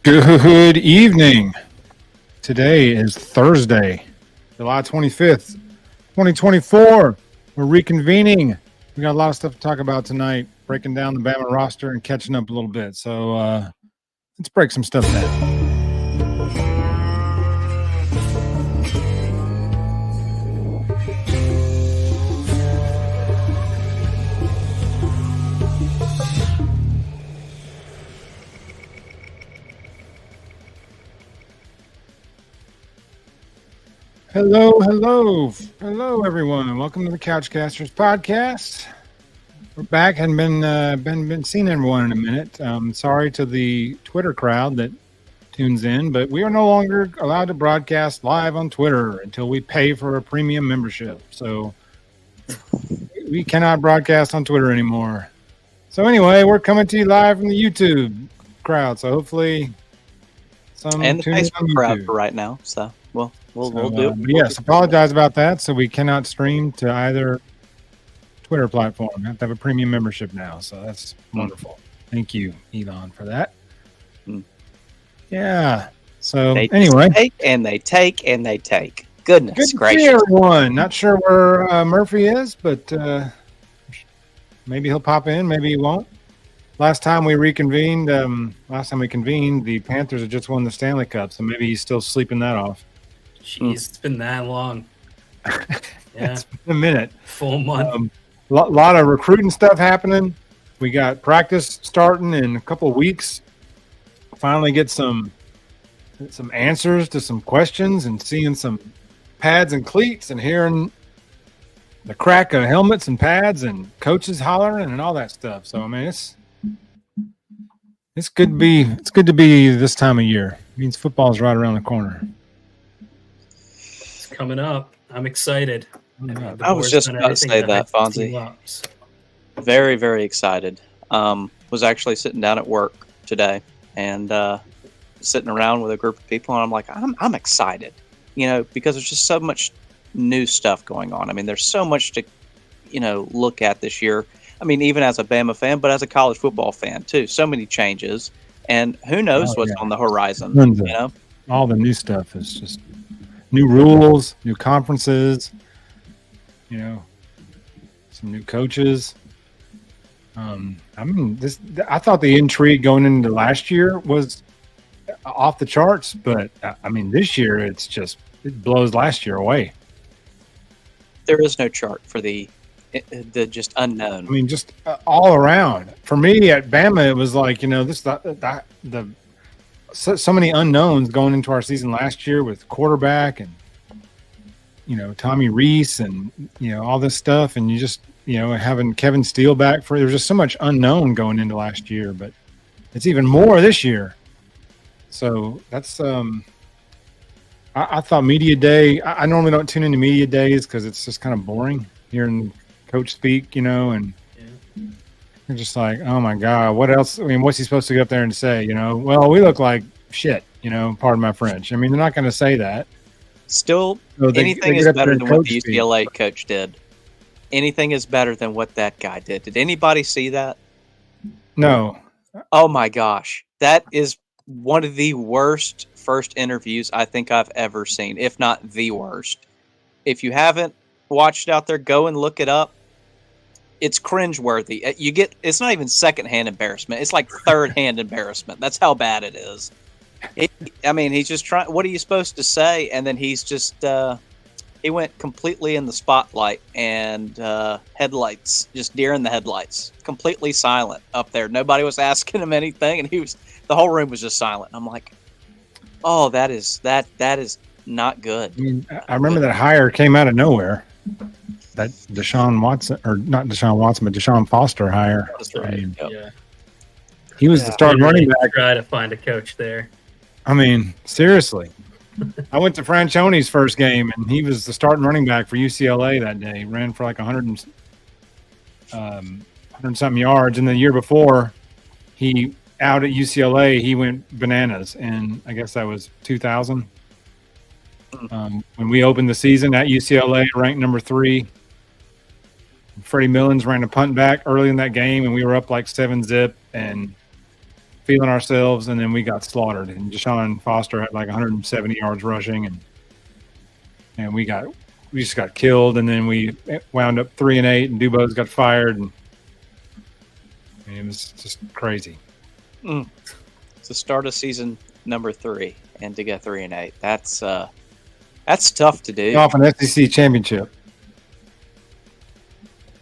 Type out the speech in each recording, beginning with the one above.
Good evening. Today is Thursday, July 25th, 2024. We're reconvening. We got a lot of stuff to talk about tonight, breaking down the Bama roster and catching up a little bit. So let's break some stuff down. Hello, everyone, and welcome to the Couchcasters podcast. We're back. Hadn't been seeing everyone in a minute. Sorry to the Twitter crowd that tunes in, but we are no longer allowed to broadcast live on Twitter until we pay for a premium membership. So we cannot broadcast on Twitter anymore. So anyway, we're coming to you live from the YouTube crowd. So hopefully some and the Facebook crowd for right now. So we'll do it. Yes, apologize about that. So we cannot stream to either Twitter platform. We have to have a premium membership now. So that's wonderful. Thank you, Elon, for that. Yeah. So anyway, they take. Goodness good gracious, to see everyone. Not sure where Murphy is, but maybe he'll pop in. Maybe he won't. Last time we convened, the Panthers had just won the Stanley Cup, so maybe he's still sleeping that off. Jeez, it's been that long. Yeah, it's been a minute. Full month. Lot of recruiting stuff happening. We got practice starting in a couple of weeks. Finally get some answers to some questions and seeing some pads and cleats and hearing the crack of helmets and pads and coaches hollering and all that stuff. So I mean, it's good to be this time of year. It means football's right around the corner. It's coming up. I'm excited. I was just about to say that, Fonzie. Very, very excited. Was actually sitting down at work today and sitting around with a group of people, and I'm like, I'm excited, because there's just so much new stuff going on. I mean, there's so much to, look at this year. I mean, even as a Bama fan, but as a college football fan too. So many changes, and who knows what's on the horizon. All the new stuff is just new rules, new conferences. Some new coaches. I thought the intrigue going into last year was off the charts, but I mean, this year it blows last year away. There is no chart for the just unknown. I mean, just all around. For me at Bama, it was like so many unknowns going into our season last year with quarterback and Tommy Reese and all this stuff, and you just having Kevin Steele back there was just so much unknown going into last year, but it's even more this year. So that's I thought media day. I normally don't tune into media days because it's just kind of boring hearing coach speak, and you're just like, oh my god, what else? I mean, what's he supposed to go up there and say? Well, we look like shit. Pardon my French. I mean, they're not going to say that. Still, anything is better than what the UCLA coach did. Anything is better than what that guy did. Did anybody see that? No. Oh my gosh. That is one of the worst first interviews I think I've ever seen, if not the worst. If you haven't watched it out there, go and look it up. It's cringeworthy. It's not even secondhand embarrassment. It's like third-hand embarrassment. That's how bad it is. He's just trying. What are you supposed to say? And then he's just he went completely in the spotlight and headlights, just deer in the headlights, completely silent up there. Nobody was asking him anything, and the whole room was just silent. I'm like, oh, that is not good. I mean, I remember that hire came out of nowhere. That Deshaun Watson, or not Deshaun Watson, but Deshaun Foster hire. That's right. I mean, yeah. He was the starting running back. Try to find a coach there. I mean, seriously. I went to Franchione's first game, and he was the starting running back for UCLA that day. He ran for like 100 something yards. And the year before, out at UCLA, he went bananas. And I guess that was 2000. When we opened the season at UCLA, ranked number 3. Freddie Millins ran a punt back early in that game, and we were up like 7-zip. And feeling ourselves, and then we got slaughtered. And Deshaun Foster had like 170 yards rushing, and we just got killed. And then we wound up 3-8, and Dubose got fired, and it was just crazy. To start of season number 3 and to get 3-8, that's tough to do. Off an SEC championship.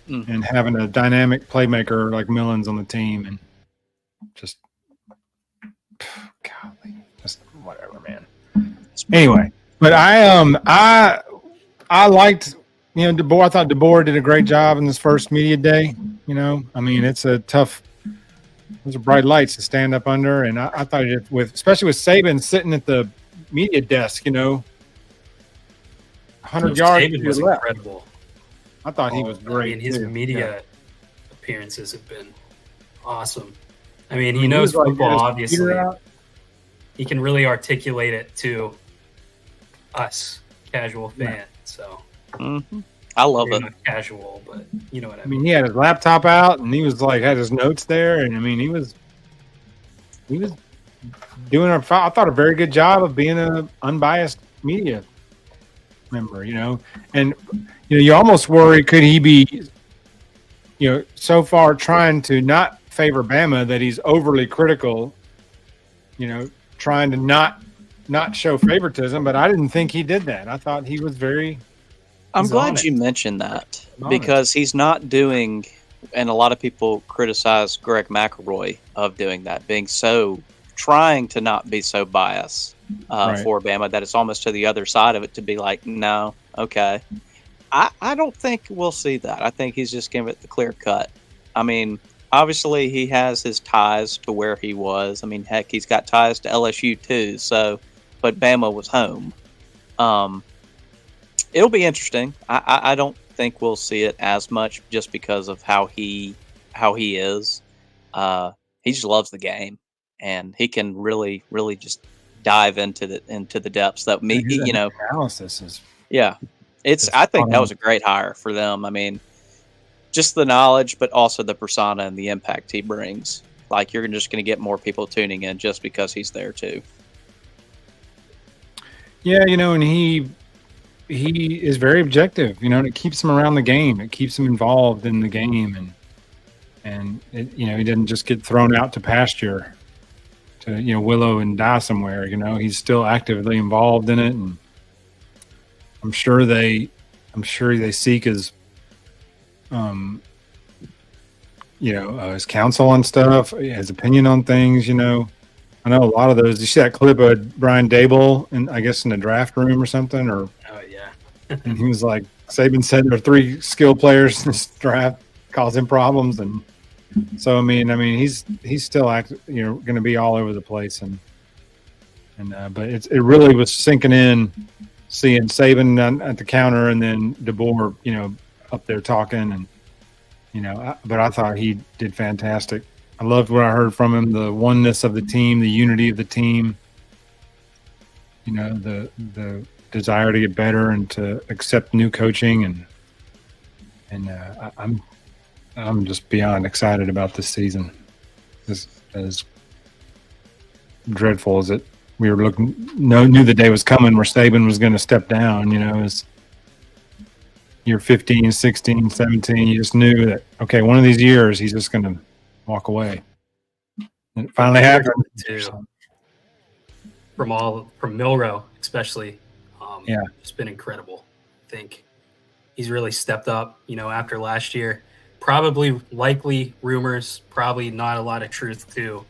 And having a dynamic playmaker like Millens on the team, and just golly, just whatever, man. Anyway, but I liked, DeBoer. I thought DeBoer did a great job in this first media day. I mean, it's a tough. Those are bright lights to stand up under, and I thought especially with Saban sitting at the media desk, 100 yards. Saban was incredible. I thought he was great. I mean, his media appearances have been awesome. I mean, he knows football, obviously. He can really articulate it to us, casual fans. So I love it. Not casual, but you know what I mean. He had his laptop out, and he was had his notes there, and I mean, he was doing I thought a very good job of being an unbiased media member, and you almost worry, could he be, so far trying to not favor Bama that he's overly critical, trying to not show favoritism, but I didn't think he did that. I thought he was very. I'm glad you mentioned that because he's not doing, and a lot of people criticize Greg McElroy of doing that, trying to not be so biased for Bama that it's almost to the other side of it to be like, no, okay. I don't think we'll see that. I think he's just giving it the clear cut. I mean, obviously he has his ties to where he was. I mean, heck, he's got ties to LSU too. So, but Bama was home. It'll be interesting. I don't think we'll see it as much just because of how he is. He just loves the game, and he can really, really just dive into the depths that analysis is. Yeah, I think that was a great hire for them. I mean, just the knowledge, but also the persona and the impact he brings. Like, you're just going to get more people tuning in just because he's there too. Yeah, and he is very objective, and it keeps him around the game. It keeps him involved in the game, and he didn't just get thrown out to pasture to willow and die somewhere. He's still actively involved in it, and I'm sure they seek his his counsel on stuff, his opinion on things. I know a lot of those. You see that clip of Brian Dable, I guess in the draft room or something, or and he was like, Saban said there are 3 skill players in this draft, causing problems, and so I mean he's still going to be all over the place, but it really was sinking in, seeing Saban at the counter and then DeBoer up there talking, and but I thought he did fantastic. I loved what I heard from him, the oneness of the team, the unity of the team, the desire to get better and to accept new coaching, and I'm just beyond excited about this season. As dreadful as it, we were knew the day was coming where Saban was going to step down. As you're 15, 16, 17, you just knew that one of these years he's just going to walk away. And it finally happened too. From Milroe especially. It's been incredible. I think he's really stepped up, after last year. Likely rumors, probably not a lot of truth to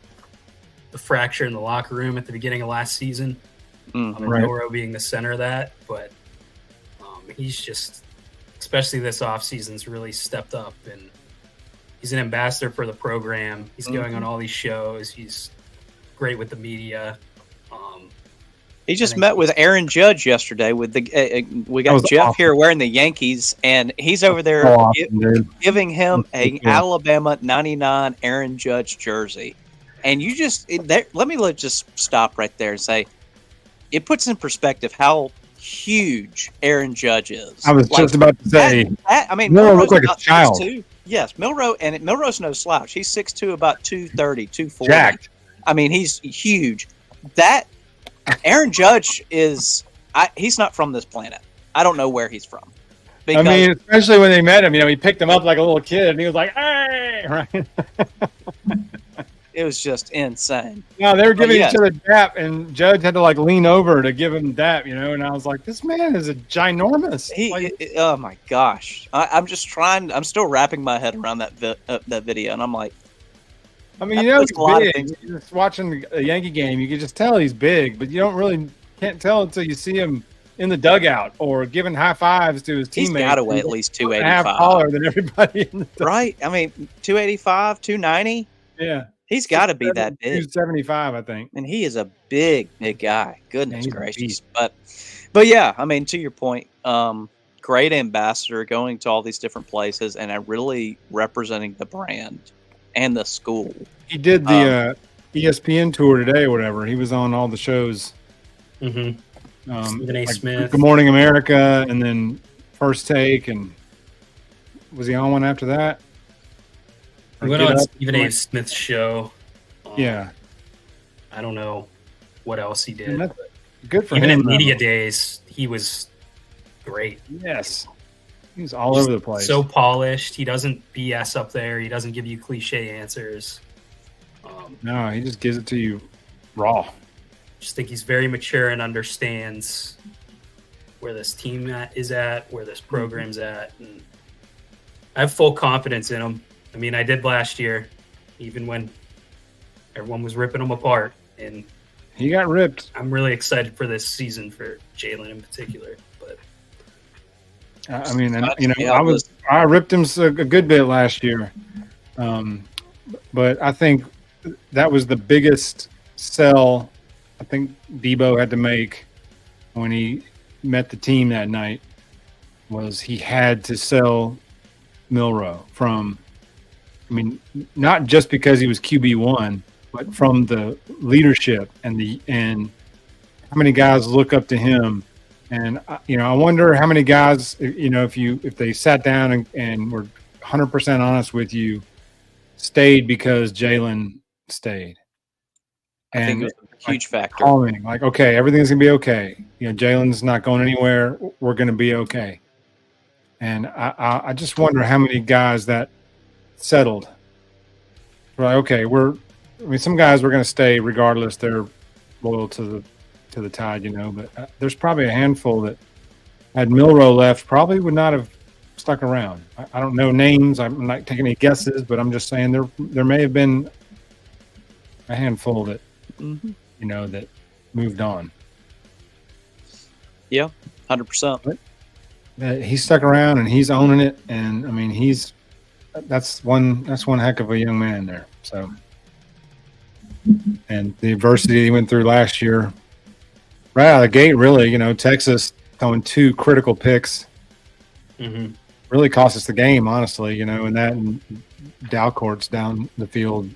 the fracture in the locker room at the beginning of last season. Milroe being the center of that, but he's just, especially this offseason's really stepped up, and he's an ambassador for the program. He's going on all these shows. He's great with the media. He just met with Aaron Judge yesterday. We got Jeff here wearing the Yankees, and he's over there giving him a Alabama 99 Aaron Judge jersey. And let me just stop right there and say, it puts in perspective how huge Aaron Judge is. I was just about to say, Milroe looks like a child. 6'2". Yes, Milroe's no slouch. He's 6'2", about 230, 240. Jacked. I mean, he's huge. That Aaron Judge is he's not from this planet. I don't know where he's from. I mean, especially when they met him, he picked him up like a little kid, and he was like, "Hey!" Right? It was just insane. No, they were giving each other dap, and Judge had to like lean over to give him dap, and I was like, "This man is a ginormous." Oh my gosh! I'm just trying. I'm still wrapping my head around that video, and I'm like, I mean, he's big. Just watching a Yankee game, you can just tell he's big, but you can't tell until you see him in the dugout or giving high fives to his teammates. He's got to weigh at least 285. Half taller than everybody in the dugout. Right? I mean, 285, 290. Yeah. He's got to be that big. 275, I think. And he is a big guy. Goodness gracious. But yeah, I mean, to your point, great ambassador going to all these different places and really representing the brand and the school. He did the ESPN tour today or whatever. He was on all the shows. Mm-hmm. Stephen A. Smith. Good Morning America, and then First Take, and was he on one after that? He went on Stephen A. Smith's show. Yeah. I don't know what else he did. Good for him. Even in media days, he was great. Yes. He was all over the place. So polished. He doesn't BS up there. He doesn't give you cliche answers. No, he just gives it to you raw. Just think he's very mature and understands where this team is at, where this program's at. And I have full confidence in him. I mean, I did last year, even when everyone was ripping him apart. And he got ripped. I'm really excited for this season for Jalen in particular. But I mean, I ripped him a good bit last year. But I think that was the biggest sell I think Debo had to make when he met the team that night was he had to sell Milroe from, I mean, not just because he was QB1, but from the leadership and how many guys look up to him. And, I wonder how many guys, if they sat down and were 100% honest with you, stayed because Jalen stayed. I think it was a huge factor. Calming, like, okay, everything's going to be okay. Jalen's not going anywhere. We're going to be okay. And I just wonder how many guys that settled. We're like, okay, some guys were going to stay regardless. They're loyal to the Tide, but there's probably a handful that had Milroe left probably would not have stuck around. I don't know names. I'm not taking any guesses, but I'm just saying there may have been a handful that, that moved on. Yeah, 100%. He's stuck around and he's owning it, and I mean that's one heck of a young man there. So, and the adversity he went through last year, right out of the gate, really, Texas throwing 2 critical picks, really cost us the game, honestly. And Dalcourt's down the field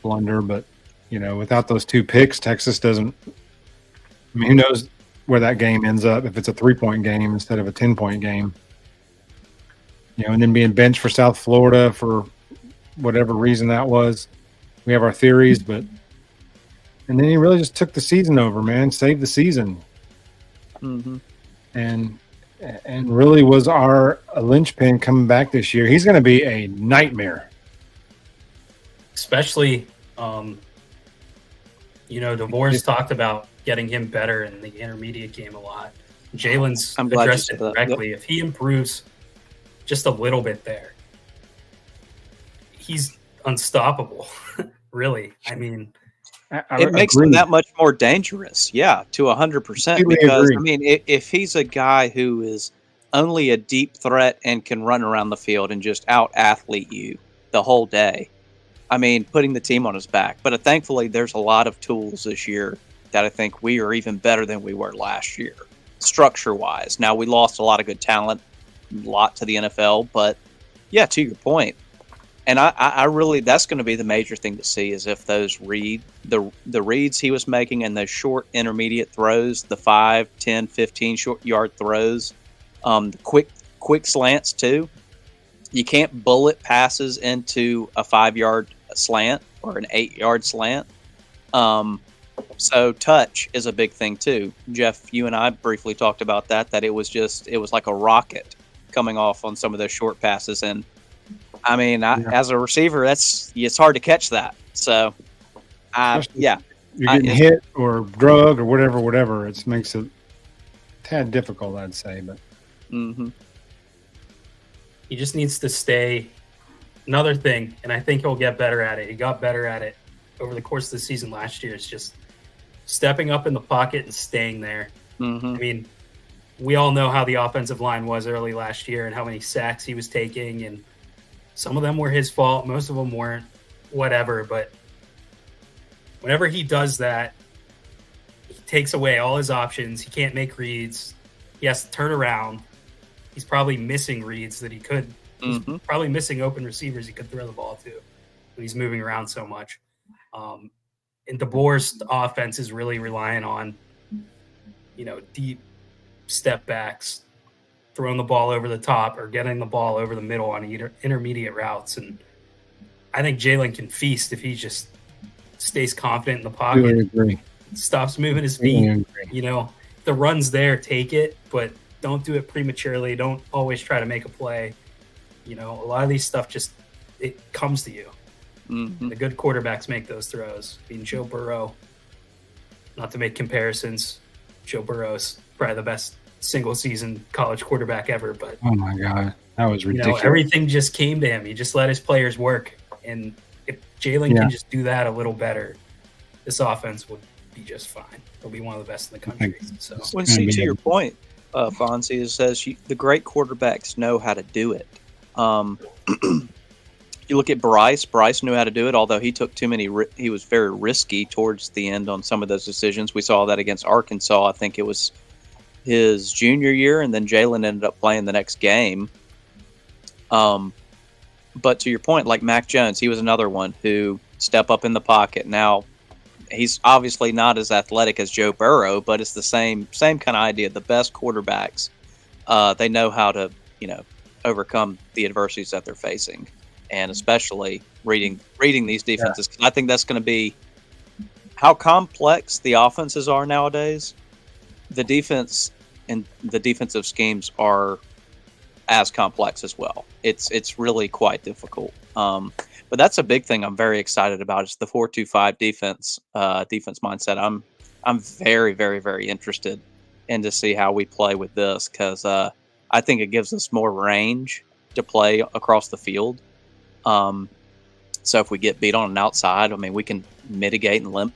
blunder, but without those 2 picks, Texas doesn't. I mean, who knows where that game ends up if it's a 3-point game instead of a 10-point game. And then being benched for South Florida for whatever reason that was. We have our theories, and then he really just took the season over, man, saved the season. And really was our linchpin coming back this year. He's going to be a nightmare. Especially, DeVore's talked about getting him better in the intermediate game a lot. Jalen's addressed it correctly. Yep. If he improves just a little bit there, he's unstoppable, really. I mean, it makes him that much more dangerous. Yeah, to 100%. Because, I mean, if he's a guy who is only a deep threat and can run around the field and just out-athlete you the whole day, I mean, putting the team on his back. But thankfully, there's a lot of tools this year that I think we are even better than we were last year, structure-wise. Now, we lost a lot of good talent, a lot to the NFL, but yeah, to your point. And I really, that's going to be the major thing to see is if those the reads he was making and those short intermediate throws, the 5, 10, 15 short yard throws, the quick slants too. You can't bullet passes into a 5-yard slant or an 8-yard slant. So touch is a big thing too. Jeff, you and I briefly talked about that it was like a rocket coming off on some of those short passes. And I mean, as a receiver, it's hard to catch that. So, you're getting hit or drugged or whatever. It makes it a tad difficult, I'd say. But he just needs to stay. Another thing, and I think he'll get better at it. He got better at it over the course of the season last year. It's just stepping up in the pocket and staying there. I mean, we all know how the offensive line was early last year and how many sacks he was taking, and some of them were his fault. Most of them weren't, whatever. But whenever he does that, he takes away all his options. He can't make reads. He has to turn around. He's probably missing reads that he could. He's probably missing open receivers he could throw the ball to when he's moving around so much. And DeBoer's offense is really relying on, deep step backs, throwing the ball over the top or getting the ball over the middle on intermediate routes. And I think Jalen can feast if he just stays confident in the pocket, really agree. Stops moving his feet. The run's there, take it, but don't do it prematurely. Don't always try to make a play. A lot of these stuff it comes to you. The good quarterbacks make those throws. I mean, Joe Burrow, not to make comparisons, Joe Burrow's probably the best single season college quarterback ever. But oh my God, that was ridiculous. Everything just came to him. He just let his players work. And if Jalen can just do that a little better, this offense would be just fine. It'll be one of the best in the country. So, to your point, Fonzie, says the great quarterbacks know how to do it. You look at Bryce. Bryce knew how to do it, although he took too many. He was very risky towards the end on some of those decisions. We saw that against Arkansas. I think it was his junior year, and then Jalen ended up playing the next game. But to your point, like Mac Jones, he was another one who step up in the pocket. Now, he's obviously not as athletic as Joe Burrow, but it's the same kind of idea. The best quarterbacks, they know how to, overcome the adversities that they're facing. And especially reading these defenses. Yeah. I think that's going to be how complex the offenses are nowadays. The defense and the defensive schemes are as complex as well. It's really quite difficult. But that's a big thing I'm very excited about. It's the 4-2-5 defense mindset. I'm very, very, very interested in to see how we play with this because I think it gives us more range to play across the field. So if we get beat on an outside, I mean, we can mitigate and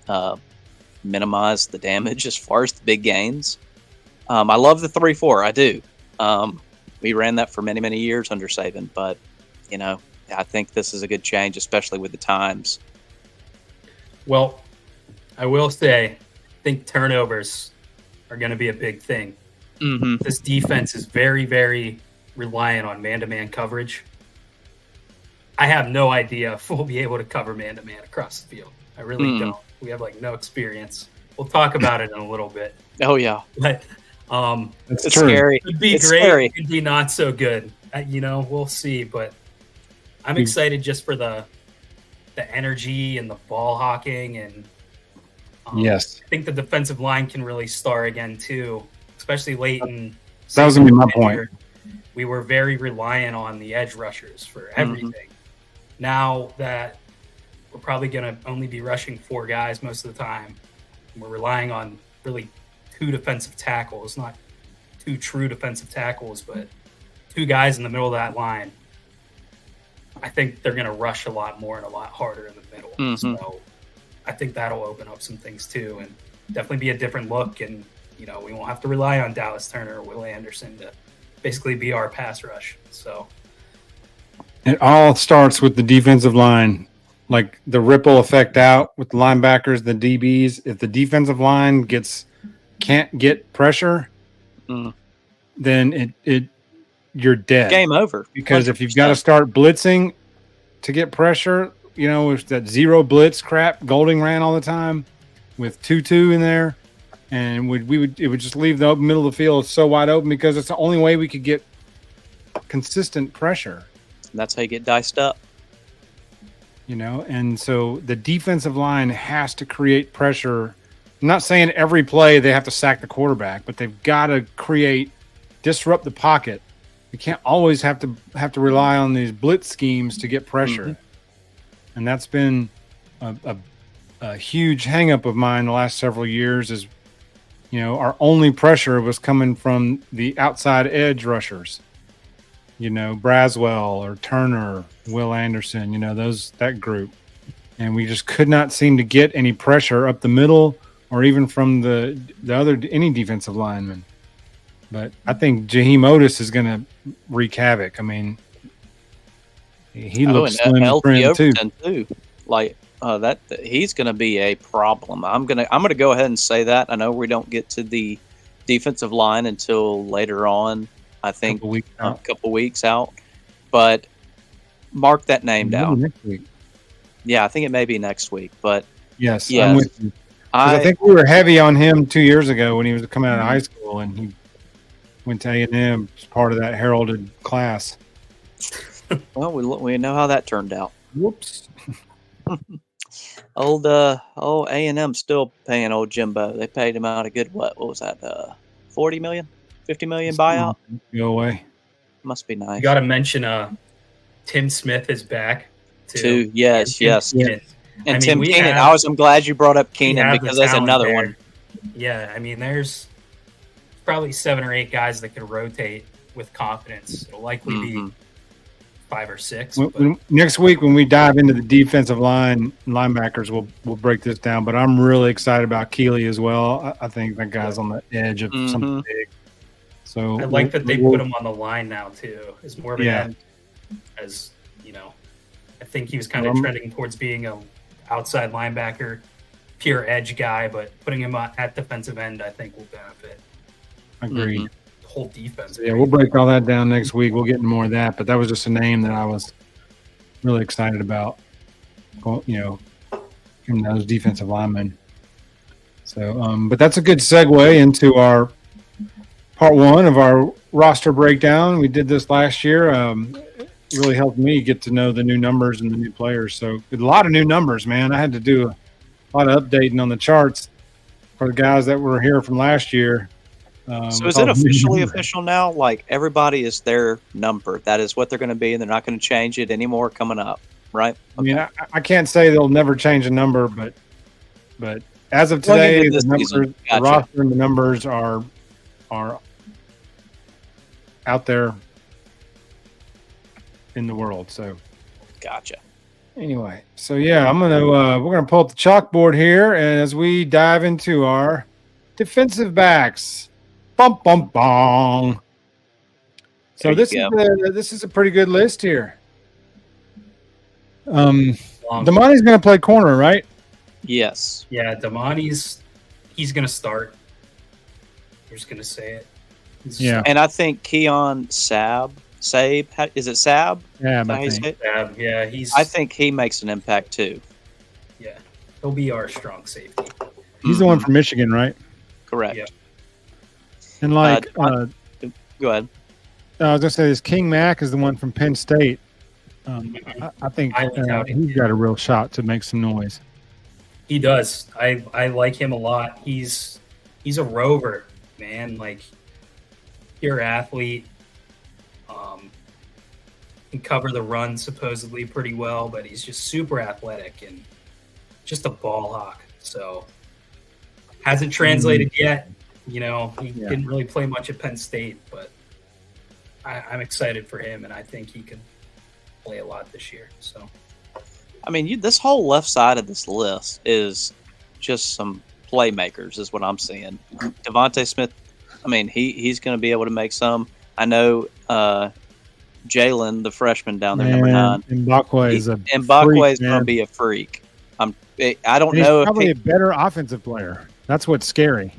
minimize the damage as far as the big gains. I love the 3-4. I do. We ran that for many, many years under Saban, but I think this is a good change, especially with the times. Well, I will say, I think turnovers are going to be a big thing. This defense is very, very reliant on man-to-man coverage. I have no idea if we'll be able to cover man-to-man across the field. I really don't. We have no experience. We'll talk about it in a little bit. Oh yeah, but it's scary. It could be it's great. Scary. It could be not so good. We'll see. But I'm excited just for the energy and the ball hawking, and yes, I think the defensive line can really star again too, especially late in. That was gonna be my point. We were very reliant on the edge rushers for everything. Now that we're probably going to only be rushing 4 guys most of the time, we're relying on really 2 defensive tackles, not 2 true defensive tackles, but 2 guys in the middle of that line. I think they're going to rush a lot more and a lot harder in the middle. So I think that'll open up some things too, and definitely be a different look. And, we won't have to rely on Dallas Turner or Will Anderson to basically be our pass rush. So it all starts with the defensive line, like the ripple effect out with the linebackers, the DBs. If the defensive line can't get pressure, then you're dead. Game over. Because 100%. If you've got to start blitzing to get pressure, with that zero blitz crap Golding ran all the time with 2-2 in there, and it would just leave the middle of the field so wide open because it's the only way we could get consistent pressure. And that's how you get diced up. and so the defensive line has to create pressure. I'm not saying every play they have to sack the quarterback, but they've got to disrupt the pocket. You can't always have to rely on these blitz schemes to get pressure. And that's been a huge hangup of mine the last several years is, our only pressure was coming from the outside edge rushers, Braswell or Turner, Will Anderson, that group. And we just could not seem to get any pressure up the middle or even from any defensive lineman. But I think Jaheim Otis is going to wreak havoc. I mean, he looks slim and trim too. Like that, he's going to be a problem. I'm gonna go ahead and say that. I know we don't get to the defensive line until later on. I think a couple weeks out, but mark that name down. Next week. Yeah, I think it may be next week. But yes. I'm with you. I think we were heavy on him 2 years ago when he was coming out of high school, and he went to A&M as part of that heralded class. Well, we know how that turned out. Whoops. Old A&M still paying old Jimbo. They paid him out a good what was that? 40 million, 50 million buyout. Go away. Must be nice. You got to mention Tim Smith is back too. Yes. And Tim Keenan. I'm glad you brought up Keenan because that's another one. Yeah, I mean, there's probably 7 or 8 guys that could rotate with confidence. It'll likely be 5 or 6. Next week, when we dive into the defensive linebackers, we'll break this down. But I'm really excited about Keeley as well. I think that guy's on the edge of something big. So I like that they put him on the line now too. As more of an end, as I think he was kind of trending towards being a outside linebacker, pure edge guy, but putting him at defensive end, I think will benefit. Agreed. The whole defense. Yeah, we'll break all that down next week. We'll get into more of that, but that was just a name that I was really excited about. Those defensive linemen. So, but that's a good segue into our part 1 of our roster breakdown. We did this last year. It really helped me get to know the new numbers and the new players. So a lot of new numbers, man. I had to do a lot of updating on the charts for the guys that were here from last year. So is it officially official now? Like everybody is their number. That is what they're going to be, and they're not going to change it anymore coming up, right? Okay. I mean, I can't say they'll never change a number, but as of today, the roster and the numbers are out there in the world. So gotcha. Anyway, so yeah, we're gonna pull up the chalkboard here, and as we dive into our defensive backs, bum bum bong. So this is a pretty good list here. Damani's gonna play corner, right? Yes. Yeah, he's gonna start. I'm just gonna say it. And I think Keon Sabe, is it Sabe? Yeah, Sabe, yeah, I think he makes an impact too. Yeah, he'll be our strong safety. He's the one from Michigan, right? Correct. Yeah. And go ahead. I was gonna say this King Mack is the one from Penn State. I think he's got a real shot to make some noise. He does. I like him a lot. He's a rover, man. Like pure athlete. Can cover the run supposedly pretty well, but he's just super athletic and just a ball hawk. So hasn't translated yet. He didn't really play much at Penn State, but I'm excited for him, and I think he could play a lot this year. So, I mean, this whole left side of this list is just some playmakers, is what I'm seeing. Devontae Smith, I mean, he's going to be able to make some. I know Jalen, the freshman down there, number 9. Mbakwe is going to be a freak. I don't know if he's probably a better offensive player. That's what's scary.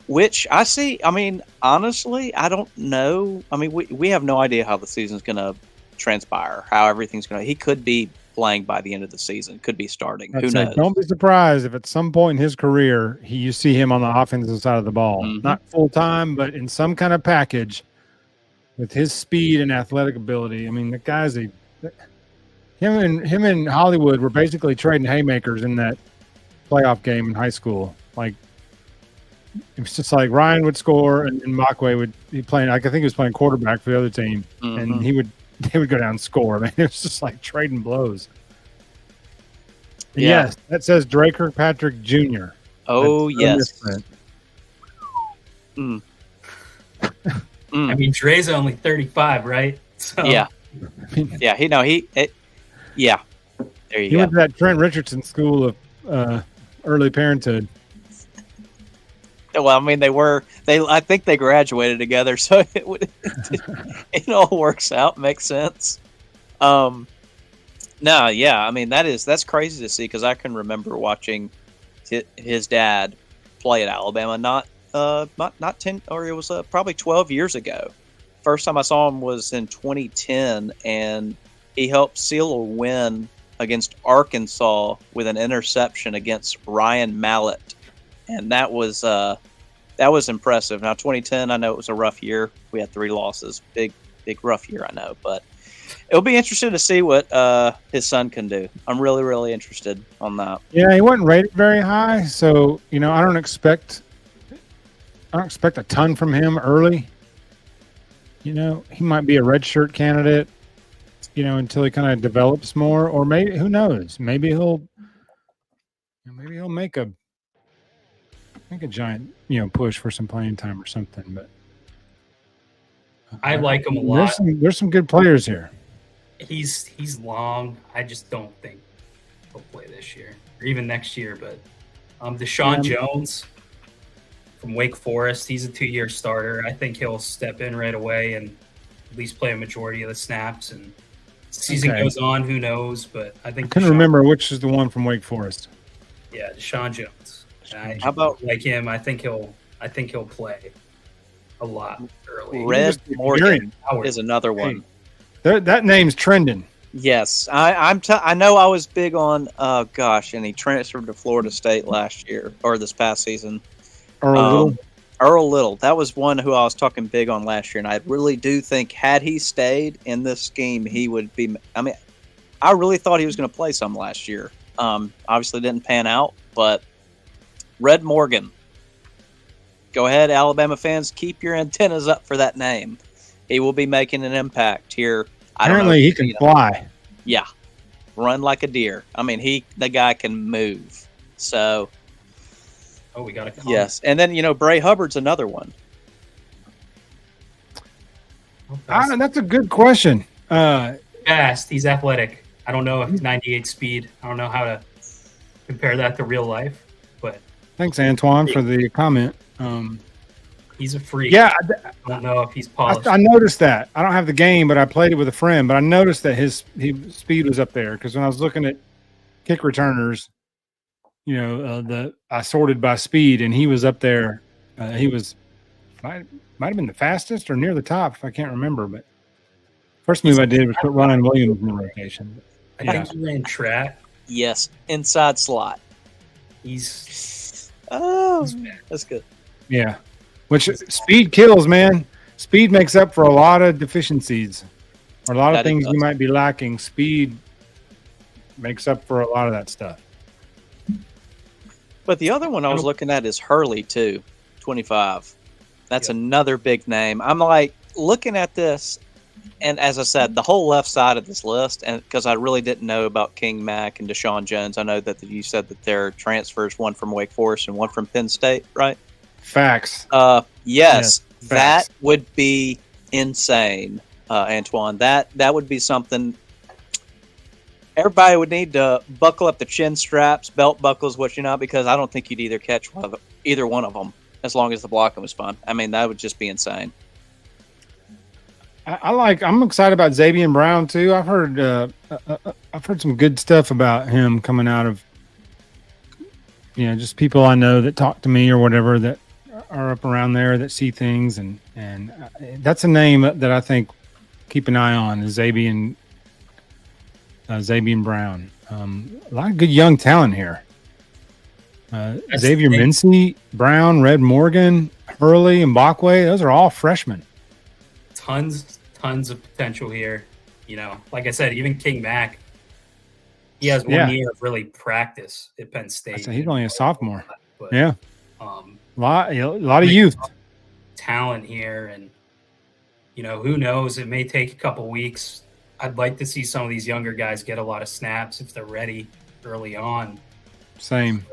Which I see. I mean, honestly, I don't know. I mean, we have no idea how the season's going to transpire, how everything's going to. He could be playing by the end of the season, could be starting. Who knows? Don't be surprised if at some point in his career you see him on the offensive side of the ball, not full time, but in some kind of package with his speed and athletic ability. I mean, the guy's him and Hollywood were basically trading haymakers in that playoff game in high school. Like it was just like Ryan would score and Makwe would be playing. Like I think he was playing quarterback for the other team, and they would go down and score. Man, it was just like trading blows. And yes, that says Dre Kirkpatrick Jr. Oh yes. I mean, Dre's only 35, right? So. Yeah. Yeah. There you He go. went to that Trent Richardson school of early parenthood. Well, I mean, I think they graduated together, so it all works out, makes sense. No, yeah, I mean, that's crazy to see because I can remember watching his dad play at Alabama, not 10, or it was probably 12 years ago. First time I saw him was in 2010, and he helped seal a win against Arkansas with an interception against Ryan Mallett, and that was impressive. Now 2010, I know it was a rough year. We had 3 losses, big rough year, I know, but it'll be interesting to see what his son can do. I'm really, really interested on that. Yeah, he wasn't rated very high, so I don't expect a ton from him early. He might be a redshirt candidate, until he kind of develops more, or maybe who knows? Maybe he'll make a giant push for some playing time or something. But I like him a lot. There's some good players here. He's long. I just don't think he'll play this year or even next year. But Deshaun Jones from Wake Forest, he's a 2-year starter. I think he'll step in right away and at least play a majority of the snaps. And season goes on, who knows? But I think I couldn't remember which is the one from Wake Forest. Yeah, Deshaun Jones. How about like him? I think he'll play a lot early. Red Morgan is another one. That name's trending. Yes, I know I was big on. And he transferred to Florida State last year or this past season. Earl Little. That was one who I was talking big on last year, and I really do think had he stayed in this scheme, he would be. I mean, I really thought he was going to play some last year. Obviously didn't pan out, but Red Morgan. Go ahead, Alabama fans, keep your antennas up for that name. He will be making an impact here. Apparently, he can fly. Yeah, run like a deer. I mean, the guy can move. So. Oh, we got a comment. Yes, and then Bray Hubbard's another one. That's a good question. Fast. He's athletic. I don't know if he's 98 speed. I don't know how to compare that to real life. But thanks, Antoine, for the comment. He's a freak. Yeah, I don't know if he's polished. I noticed that. I don't have the game, but I played it with a friend. But I noticed that his speed was up there because when I was looking at kick returners. I sorted by speed, and he was up there. He might have been the fastest or near the top, if I can't remember. But first move I did was put Ryan Williams in the rotation. I think he ran track. Yes, inside slot. He's that's good. Yeah, which speed kills, man. Speed makes up for a lot of deficiencies, or a lot of things you might be lacking. Speed makes up for a lot of that stuff. But the other one I was looking at is Hurley, too, 25. That's another big name. I'm like looking at this, and as I said, the whole left side of this list, and because I really didn't know about King Mack and Deshaun Jones. I know that you said that their transfers, one from Wake Forest and one from Penn State, right? Facts. Yes, facts. That would be insane, Antoine. That would be something. Everybody would need to buckle up the chin straps, belt buckles, because I don't think you'd either catch either one of them as long as the blocking was fun. I mean, that would just be insane. I'm excited about Xavier Brown too. I've heard some good stuff about him coming out of just people I know that talk to me or whatever that are up around there that see things, and that's a name that I think keep an eye on is Xavier Brown. A lot of good young talent here. Xavier Mincy, Brown, Red Morgan, Hurley, and Mbakwe. Those are all freshmen. Tons of potential here. Like I said, even King Mack, he has one Yeah. year of really practice at Penn State. So he's only a sophomore. But, Yeah. A lot of youth talent here, and who knows? It may take a couple weeks. I'd like to see some of these younger guys get a lot of snaps if they're ready early on. Same.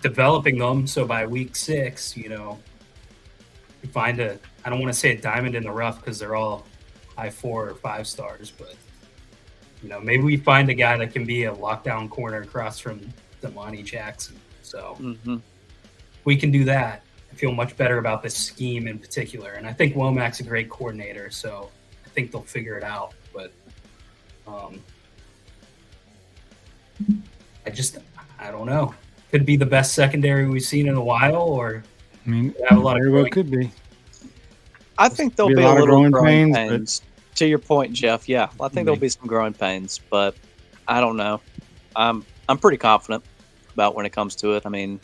Developing them so by week 6, you find I don't want to say a diamond in the rough because they're all high 4 or 5 stars, but maybe we find a guy that can be a lockdown corner across from Damani Jackson. So we can do that. I feel much better about this scheme in particular, and I think Womack's a great coordinator, so I think they'll figure it out. But I don't know. Could be the best secondary we've seen in a while, or have a lot of growing. Could be. I think there'll be a little growing pains. To your point, Jeff, yeah, I think there'll be some growing pains, but I don't know. I'm pretty confident about when it comes to it. I mean,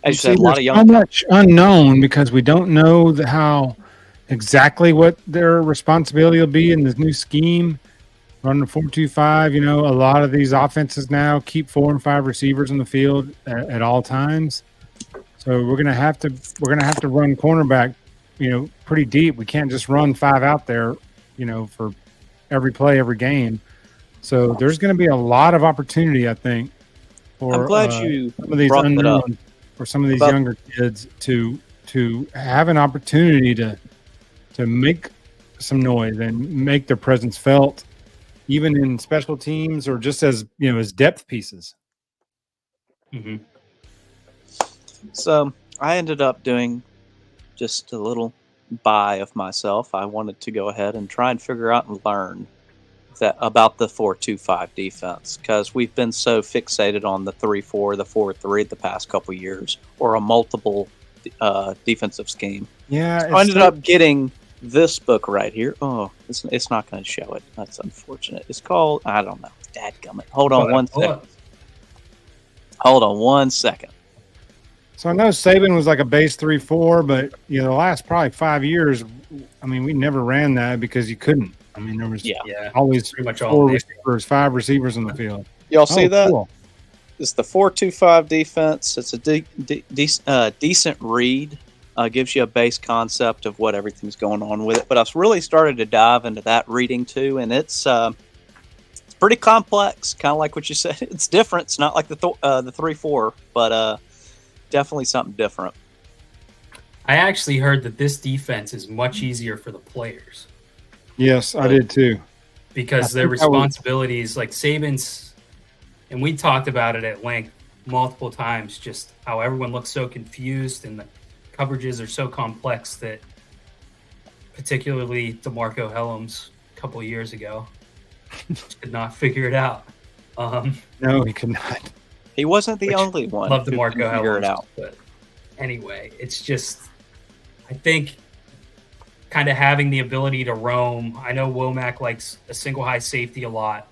as you said, a lot of young. So much unknown because we don't know how exactly what their responsibility will be in this new scheme. Running 4-2-5, a lot of these offenses now keep 4 and 5 receivers on the field at all times. So we're gonna have to run cornerback, pretty deep. We can't just run 5 out there, for every play, every game. So there's going to be a lot of opportunity, I think, for I'm glad you some of these unknown for some of these younger kids to have an opportunity to make some noise and make their presence felt, even in special teams or just as as depth pieces. So I ended up doing just a little buy of myself. I wanted to go ahead and try and figure out and learn that about the 4-2-5 defense, because we've been so fixated on the 3-4, the 4-3 the past couple years, or a multiple defensive scheme. Yeah, so I ended up getting this book right here. Oh, it's not going to show it. That's unfortunate. It's called, I don't know. Dadgummit. Hold on one second. Hold on 1 second. So I know Saban was like a base 3-4, but the last probably 5 years, we never ran that because you couldn't. There was always pretty much 4 receivers, 5 receivers on the field. Y'all see that? Cool. It's the 4-2-5 defense. It's a decent read. Gives you a base concept of what everything's going on with it. But I've really started to dive into that reading too, and it's pretty complex. Kind of like what you said. It's different. It's not like the 3-4, but definitely something different. I actually heard that this defense is much easier for the players. Yes, I did too. Because their responsibilities, like Saban's, and we talked about it at length multiple times, just how everyone looks so confused and the coverages are so complex that, particularly DeMarco Hellams a couple of years ago, could not figure it out. No, he could not. He wasn't the only one. Love DeMarco Hellams, but anyway, it's just, I think, kind of having the ability to roam. I know Womack likes a single high safety a lot.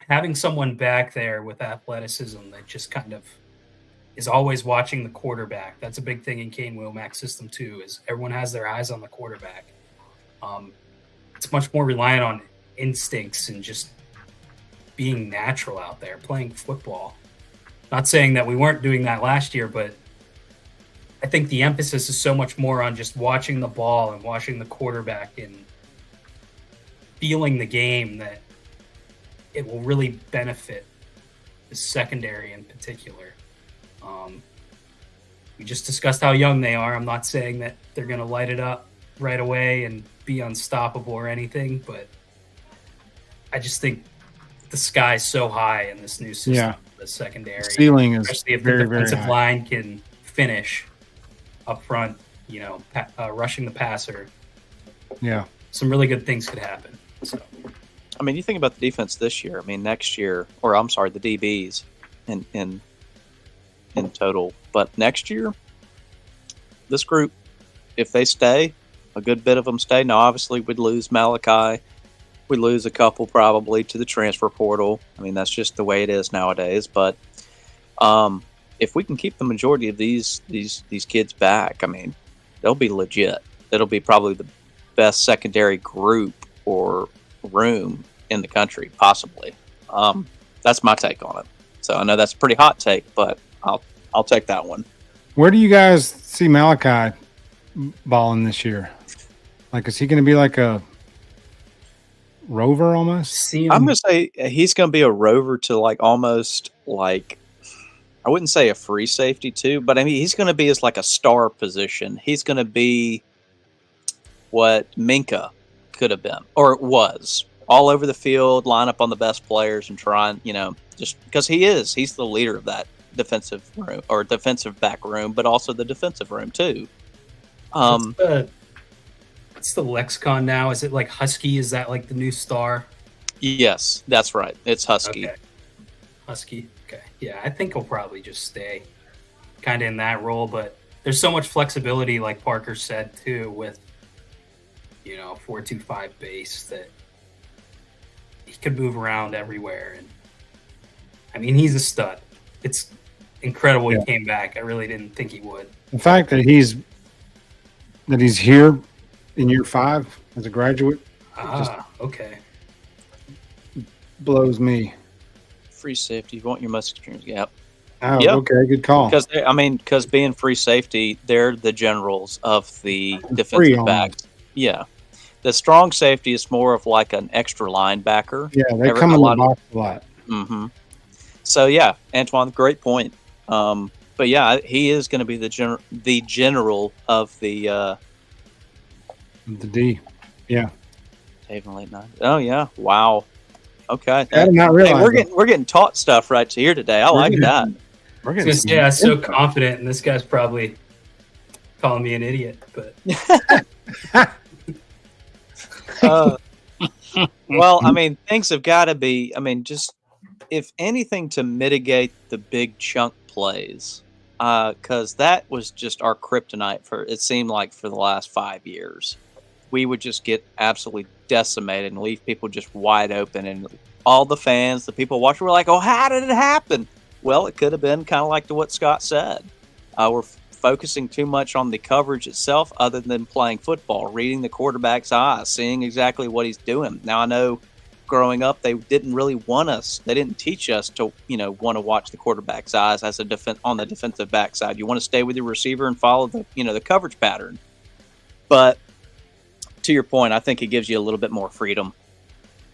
Having someone back there with athleticism that just kind of is always watching the quarterback. That's a big thing in Kane Womack's system too, is everyone has their eyes on the quarterback. It's much more reliant on instincts and just being natural out there, playing football. Not saying that we weren't doing that last year, but I think the emphasis is so much more on just watching the ball and watching the quarterback and feeling the game that it will really benefit the secondary in particular. We just discussed how young they are. I'm not saying that they're going to light it up right away and be unstoppable or anything, but I just think the sky's so high in this new system. Yeah. The secondary, ceiling is especially if very, the defensive very high. line can finish up front, rushing the passer. Yeah. Some really good things could happen. So, you think about the defense this year. Next year, or I'm sorry, the DBs in total. But next year, this group, if they stay, a good bit of them stay. Now, obviously, we'd lose Malachi. We'd lose a couple probably to the transfer portal. That's just the way it is nowadays. But if we can keep the majority of these kids back, they'll be legit. It'll be probably the best secondary group or room in the country, possibly. That's my take on it. So I know that's a pretty hot take, but I'll take that one. Where do you guys see Malachi balling this year? Like, is he going to be like a rover almost? I'm going to say he's going to be a rover to like almost like, I wouldn't say a free safety too, but I mean, he's going to be as like a star position. He's going to be what Minka could have been or was, all over the field, line up on the best players and try and, just because he's the leader of that defensive room or defensive back room, but also the defensive room too. What's the lexicon now? Is it like Husky? Is that like the new star? Yes, that's right. It's Husky. Okay. Husky. Okay. Yeah, I think he'll probably just stay kind of in that role, but there's so much flexibility, like Parker said too, with 4-2-5 base that he could move around everywhere. And I mean, he's a stud. It's incredible he came back. I really didn't think he would. The fact that he's here in year 5 as a graduate okay, blows me. Free safety, you want your most experienced gap. Oh, yep. Okay, good call. Because being free safety, they're the generals of the defensive backs. Yeah. The strong safety is more of like an extra linebacker. Yeah, they come in the box a lot. Mm-hmm. So, yeah, Antoine, great point. But, yeah, he is going to be the general of the D. Yeah. Dave in the late 90s. Oh, yeah. Wow. Okay. I did not realize we're getting taught stuff right here today. I like that. So confident, and this guy's probably calling me an idiot, but well, I mean, things have got to be. I mean, just if anything to mitigate the big chunk plays, because that was just our kryptonite for it seemed like for the last 5 years. We would just get absolutely decimated and leave people just wide open, and all the fans, the people watching, were like, "Oh, how did it happen?" Well, it could have been kind of like what Scott said. We're focusing too much on the coverage itself other than playing football, reading the quarterback's eyes, seeing exactly what he's doing. Now, I know growing up, they didn't really want us. They didn't teach us to, want to watch the quarterback's eyes as on the defensive backside. You want to stay with your receiver and follow the, the coverage pattern. But to your point, I think it gives you a little bit more freedom.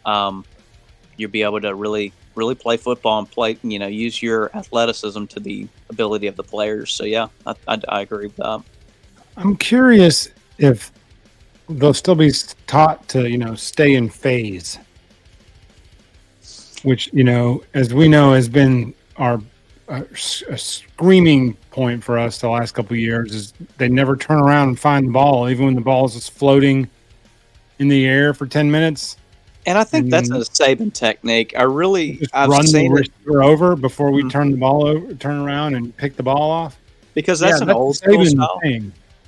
You'll be able to really play football and play, use your athleticism to the ability of the players. So, yeah, I agree with that. I'm curious if they'll still be taught to, stay in phase, which, as we know, has been a screaming point for us the last couple of years is they never turn around and find the ball, even when the ball is just floating in the air for 10 minutes. And I think that's a Saban technique. I've run the receiver over before we turn the ball over, turn around and pick the ball off. Because that's an old school style.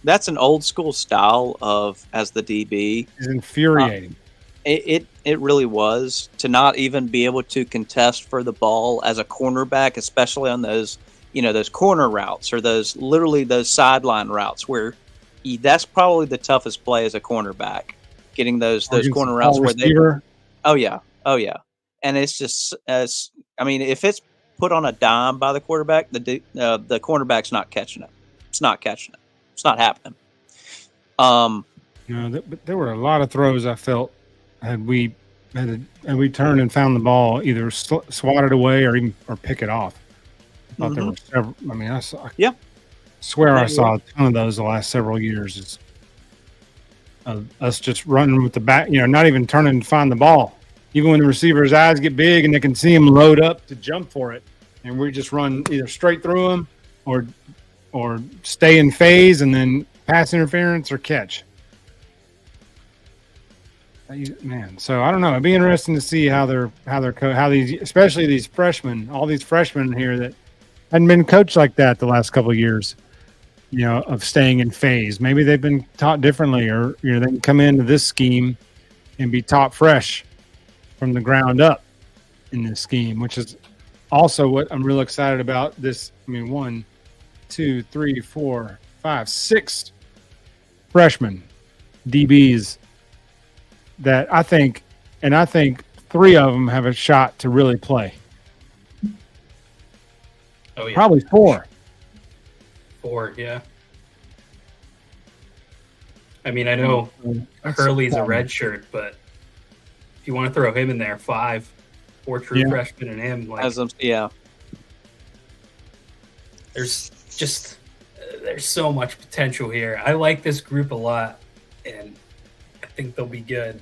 That's an old school style of as the DB. It's infuriating. It really was to not even be able to contest for the ball as a cornerback, especially on those those corner routes or those sideline routes where that's probably the toughest play as a cornerback. Getting those corner routes where they. Oh yeah. And it's just if it's put on a dime by the quarterback, the cornerback's not catching it. It's not catching it. It's not happening. But there were a lot of throws I felt had we turned and found the ball, either swat it away or pick it off. I thought there were several. I mean, I saw a ton of those the last several years. Us just running with the back, not even turning to find the ball. Even when the receiver's eyes get big and they can see him load up to jump for it, and we just run either straight through him or stay in phase and then pass interference or catch. Man, so I don't know. It'd be interesting to see how these, especially these freshmen, all these freshmen here that hadn't been coached like that the last couple of years. Of staying in phase. Maybe they've been taught differently, or they can come into this scheme and be taught fresh from the ground up in this scheme, which is also what I'm real excited about. This, 1, 2, 3, 4, 5, 6 freshmen DBs that I think and I think 3 of them have a shot to really play. Oh yeah, probably 4. 4, yeah. I mean, I know Hurley's a red shirt, but if you want to throw him in there, 4 true freshmen and him, like, there's so much potential here. I like this group a lot, and I think they'll be good.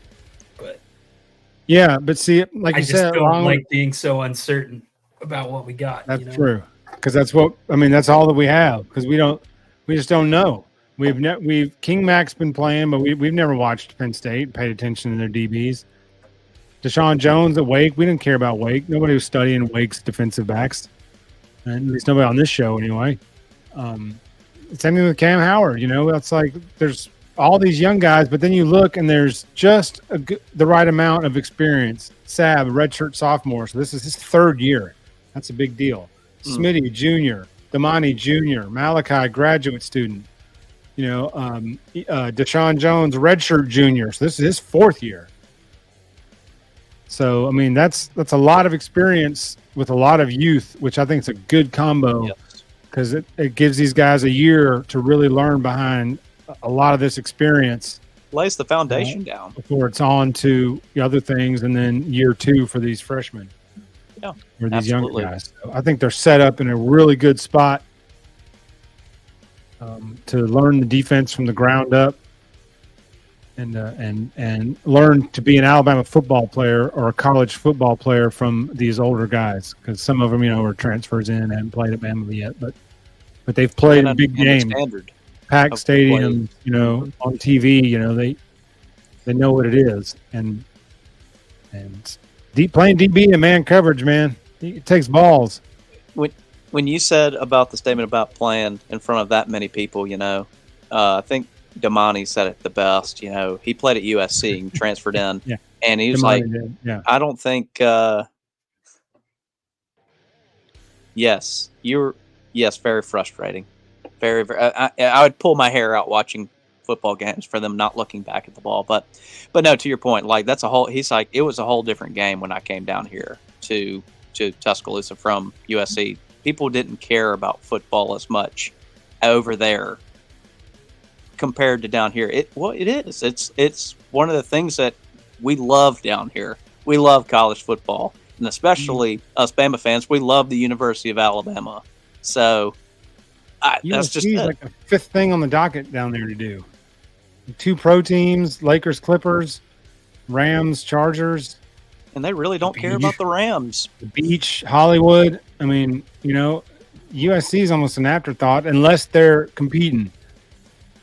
But but see, like you said, I just don't like being so uncertain about what we got. That's true, because that's all that we have. Because we just don't know. King Mac's been playing, but we've never watched Penn State, paid attention to their DBs. Deshaun Jones at Wake, we didn't care about Wake. Nobody was studying Wake's defensive backs, and at least nobody on this show anyway. Same thing with Cam Howard. That's like there's all these young guys, but then you look and there's just the right amount of experience. Sab, redshirt sophomore, so this is his 3rd year. That's a big deal. Smitty, junior. Damani, junior. Malachi, graduate student. Deshaun Jones, redshirt junior. So this is his 4th year. So, I mean, that's a lot of experience with a lot of youth, which I think is a good combo because it gives these guys a year to really learn behind a lot of this experience. Lays the foundation down. Before it's on to the other things, and then year 2 for these freshmen. Yeah, or these young guys. So I think they're set up in a really good spot to learn the defense from the ground up, and learn to be an Alabama football player or a college football player from these older guys, because some of them, are transfers in and haven't played at Bama yet, but they've played in big games, packed stadiums, on TV. They know what it is, and playing DB and man coverage, man, it takes balls. When you said about the statement about playing in front of that many people, I think Damani said it the best. He played at USC and transferred in, and he was Damani I don't think. Very frustrating. Very, very. I would pull my hair out watching football games for them not looking back at the ball, but no, to your point, like that's a whole. He's like, it was a whole different game when I came down here to Tuscaloosa from USC. People didn't care about football as much over there compared to down here. It is. It's one of the things that we love down here. We love college football, and especially us Bama fans. We love the University of Alabama. So that's just like the 5th thing on the docket down there to do. 2 pro teams: Lakers, Clippers, Rams, Chargers. And they really don't care about the Rams. The beach, Hollywood. I mean, USC is almost an afterthought unless they're competing.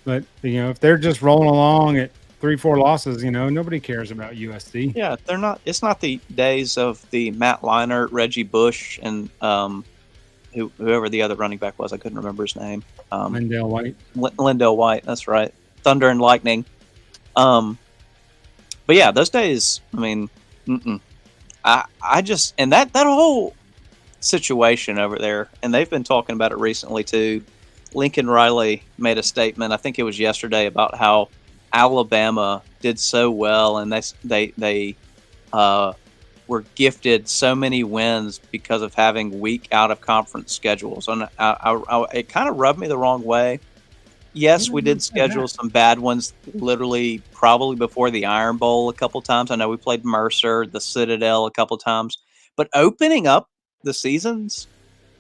But, if they're just rolling along at 3-4 losses, nobody cares about USC. Yeah, they're not. It's not the days of the Matt Leinart, Reggie Bush, and whoever the other running back was. I couldn't remember his name. Lindell White. Lindell White, that's right. Thunder and lightning. But yeah, those days, I mean, I just, and that whole situation over there, and they've been talking about it recently too. Lincoln Riley made a statement, I think it was yesterday, about how Alabama did so well, and they were gifted so many wins because of having weak out of conference schedules. And it kind of rubbed me the wrong way. Yes, we did schedule some bad ones, literally probably before the Iron Bowl a couple times. I know we played Mercer, the Citadel a couple times, but opening up the seasons,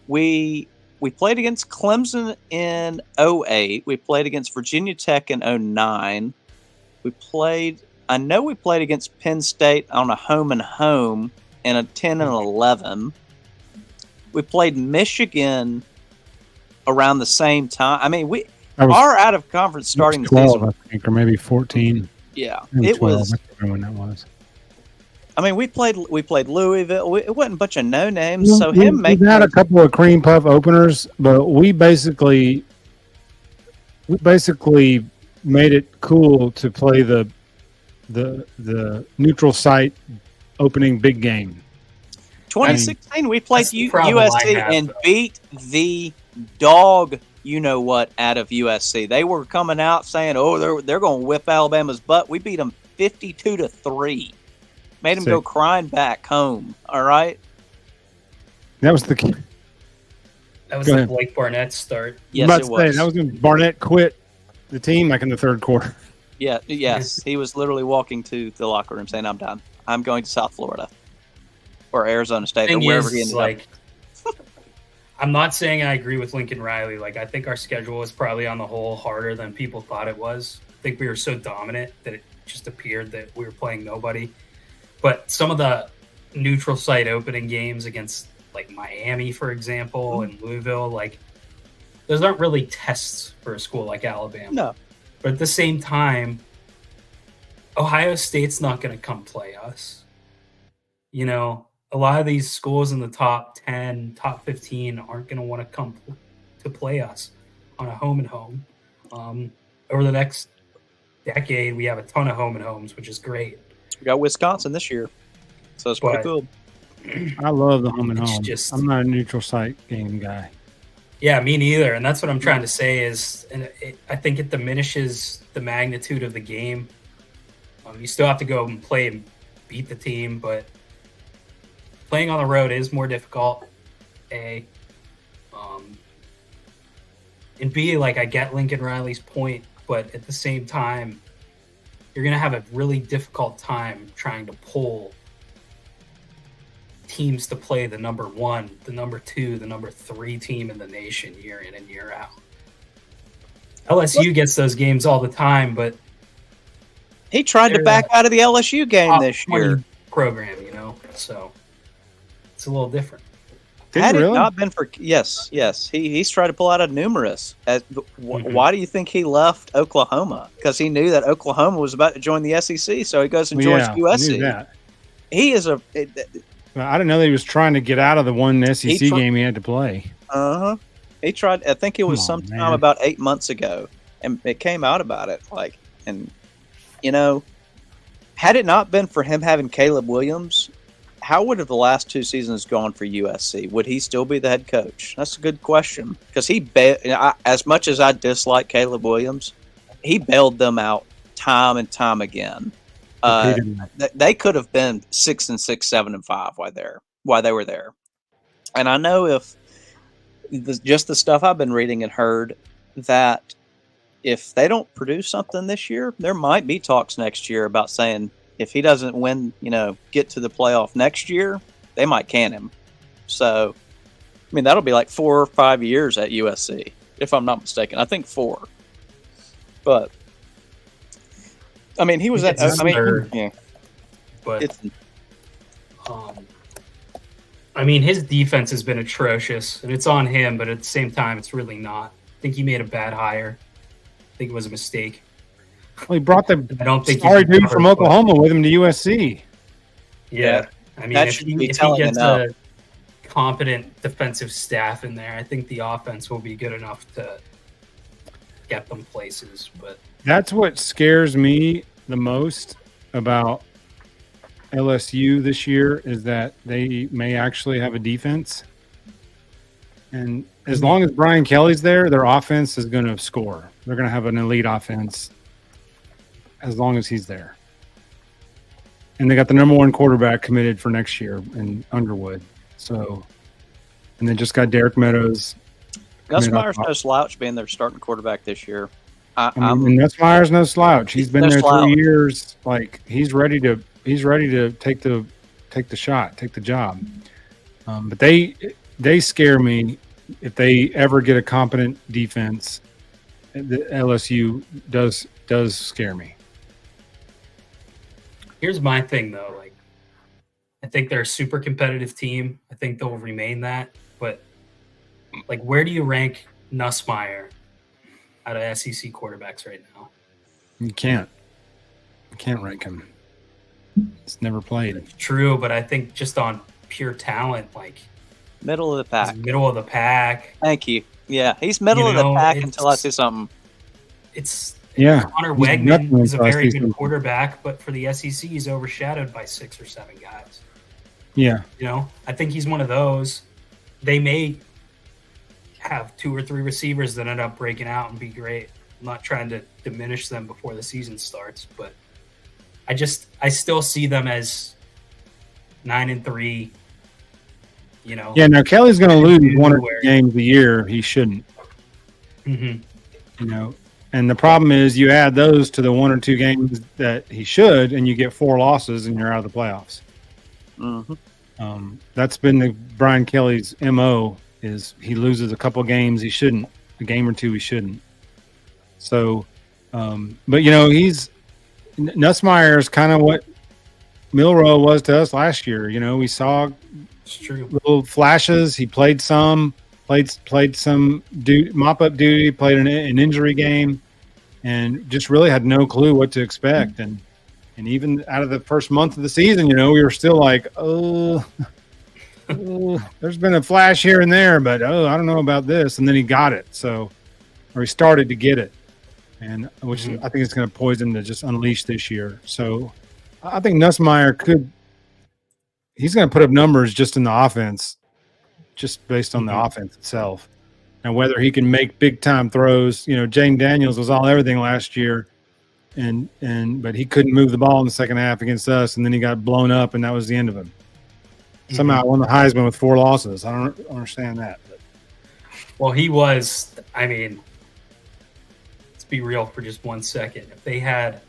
we played against Clemson in 2008. We played against Virginia Tech in 2009. I know we played against Penn State on a home and home in a 10 and 11. We played Michigan around the same time. I mean, our out of conference starting 12, the season, I think, or maybe 14. Yeah, it 12, was. I don't remember when that was. I mean, we played Louisville. It wasn't a bunch of no names. So we had a couple of cream puff openers, but we basically made it cool to play the neutral site opening big game. 2016, we played USC and beat the dog. You know what? Out of USC, they were coming out saying, "Oh, they're going to whip Alabama's butt." We beat them 52-3. Made him go crying back home. All right. That was the Blake Barnett start. Yes, it was. That was when Barnett quit the team like in the third quarter. Yeah. Yes, he was literally walking to the locker room saying, "I'm done. I'm going to South Florida or Arizona State or wherever he ended up." I'm not saying I agree with Lincoln Riley. Like, I think our schedule was probably on the whole harder than people thought it was. I think we were so dominant that it just appeared that we were playing nobody. But some of the neutral site opening games against like Miami, for example, and Louisville, like those aren't really tests for a school like Alabama. No. But at the same time, Ohio State's not going to come play us. You know, a lot of these schools in the top 10, top 15 aren't going to want to come to play us on a home and home. Over the next decade, we have a ton of home and homes, which is great. We got Wisconsin this year, so it's pretty cool. I love the home and home. I'm not a neutral site game guy. Yeah, me neither. And that's what I'm trying to say is, I think it diminishes the magnitude of the game. You still have to go and play and beat the team, but playing on the road is more difficult. A, and B, like I get Lincoln Riley's point, but at the same time, you're going to have a really difficult time trying to pull teams to play the number 1, the number 2, the number 3 team in the nation year in and year out. LSU gets those games all the time, but he tried to back out of the LSU game this year. Program, you know, so it's a little different. Had it not been for yes, he's tried to pull out of numerous. Why do you think he left Oklahoma? Because he knew that Oklahoma was about to join the SEC, so he goes and joins USC. He is a. I didn't know that he was trying to get out of the one SEC game he had to play. He tried. I think it was sometime about 8 months ago, and it came out about it. Like, and you know, had it not been for him having Caleb Williams, how would have the last 2 seasons gone for USC? Would he still be the head coach? That's a good question. Because as much as I dislike Caleb Williams, he bailed them out time and time again. They could have been 6-6, 7-5 while they were there. And I know if just the stuff I've been reading and heard, that if they don't produce something this year, there might be talks next year about saying, if he doesn't win, get to the playoff next year, they might can him. So, I mean, that'll be like 4 or 5 years at USC, if I'm not mistaken. I think 4. But, I mean, he was at. But I mean, his defense has been atrocious, and it's on him. But at the same time, it's really not. I think he made a bad hire. I think it was a mistake. Well, he brought the sorry dude from Oklahoma with him to USC. Yeah. I mean, if he gets a competent defensive staff in there, I think the offense will be good enough to get them places. But that's what scares me the most about LSU this year, is that they may actually have a defense. And as long as Brian Kelly's there, their offense is going to score. They're going to have an elite offense as long as he's there. And they got the number 1 quarterback committed for next year in Underwood. So, and they just got Derek Meadows. Gus Myers no slouch being their starting quarterback this year. And Gus Myers no slouch. He's been there 3 years. Like, he's ready to take the shot, take the job. But they scare me if they ever get a competent defense. The LSU does scare me. Here's my thing, though. Like, I think they're a super competitive team. I think they'll remain that. But, like, where do you rank Nussmeier out of SEC quarterbacks right now? You can't rank him. He's never played. True, but I think just on pure talent, like, middle of the pack. Middle of the pack. Thank you. Yeah, he's middle of the pack until I see something. Connor Wegman is a very good quarterback, but for the SEC, he's overshadowed by 6 or 7 guys. Yeah. I think he's one of those. They may have 2 or 3 receivers that end up breaking out and be great. I'm not trying to diminish them before the season starts, but I still see them as 9-3. You know. Yeah. Now Kelly's going to lose one or two games a year. He shouldn't. Mm-hmm. You know, and the problem is you add those to the 1 or 2 games that he should, and you get 4 losses, and you're out of the playoffs. Mm-hmm. That's been Brian Kelly's MO. Is he loses a couple games he shouldn't, a game or two he shouldn't. So, but you know, Nussmeier is kind of what Milroe was to us last year. You know, we saw little flashes. He played some mop up duty, played an injury game, and just really had no clue what to expect. And even out of the first month of the season, you know, we were still like, there's been a flash here and there, but I don't know about this. And then he got it, or he started to get it, and which I think is going to poise him to just unleash this year. So I think Nussmeier he's going to put up numbers just in the offense, just based on the offense itself. And whether he can make big time throws, you know, Jane Daniels was everything last year, but he couldn't move the ball in the second half against us, and then he got blown up, and that was the end of him. Somehow won the Heisman with 4 losses. I don't understand that. But. Well, he was. I mean, let's be real for just 1 second. If they had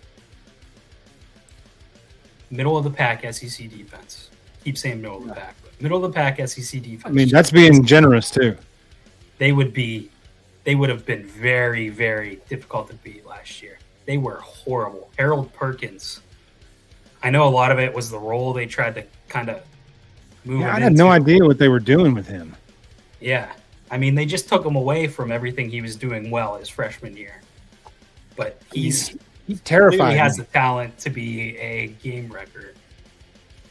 middle of the pack SEC defense, keep saying middle of the pack, but middle of the pack SEC defense. I mean, that's being generous too. They would have been very, very difficult to beat last year. They were horrible. Harold Perkins. I know a lot of it was the role they tried to kind of move him I had no idea what they were doing with him. Yeah. I mean, they just took him away from everything he was doing well his freshman year. But he's terrifying. He has the talent to be a game record.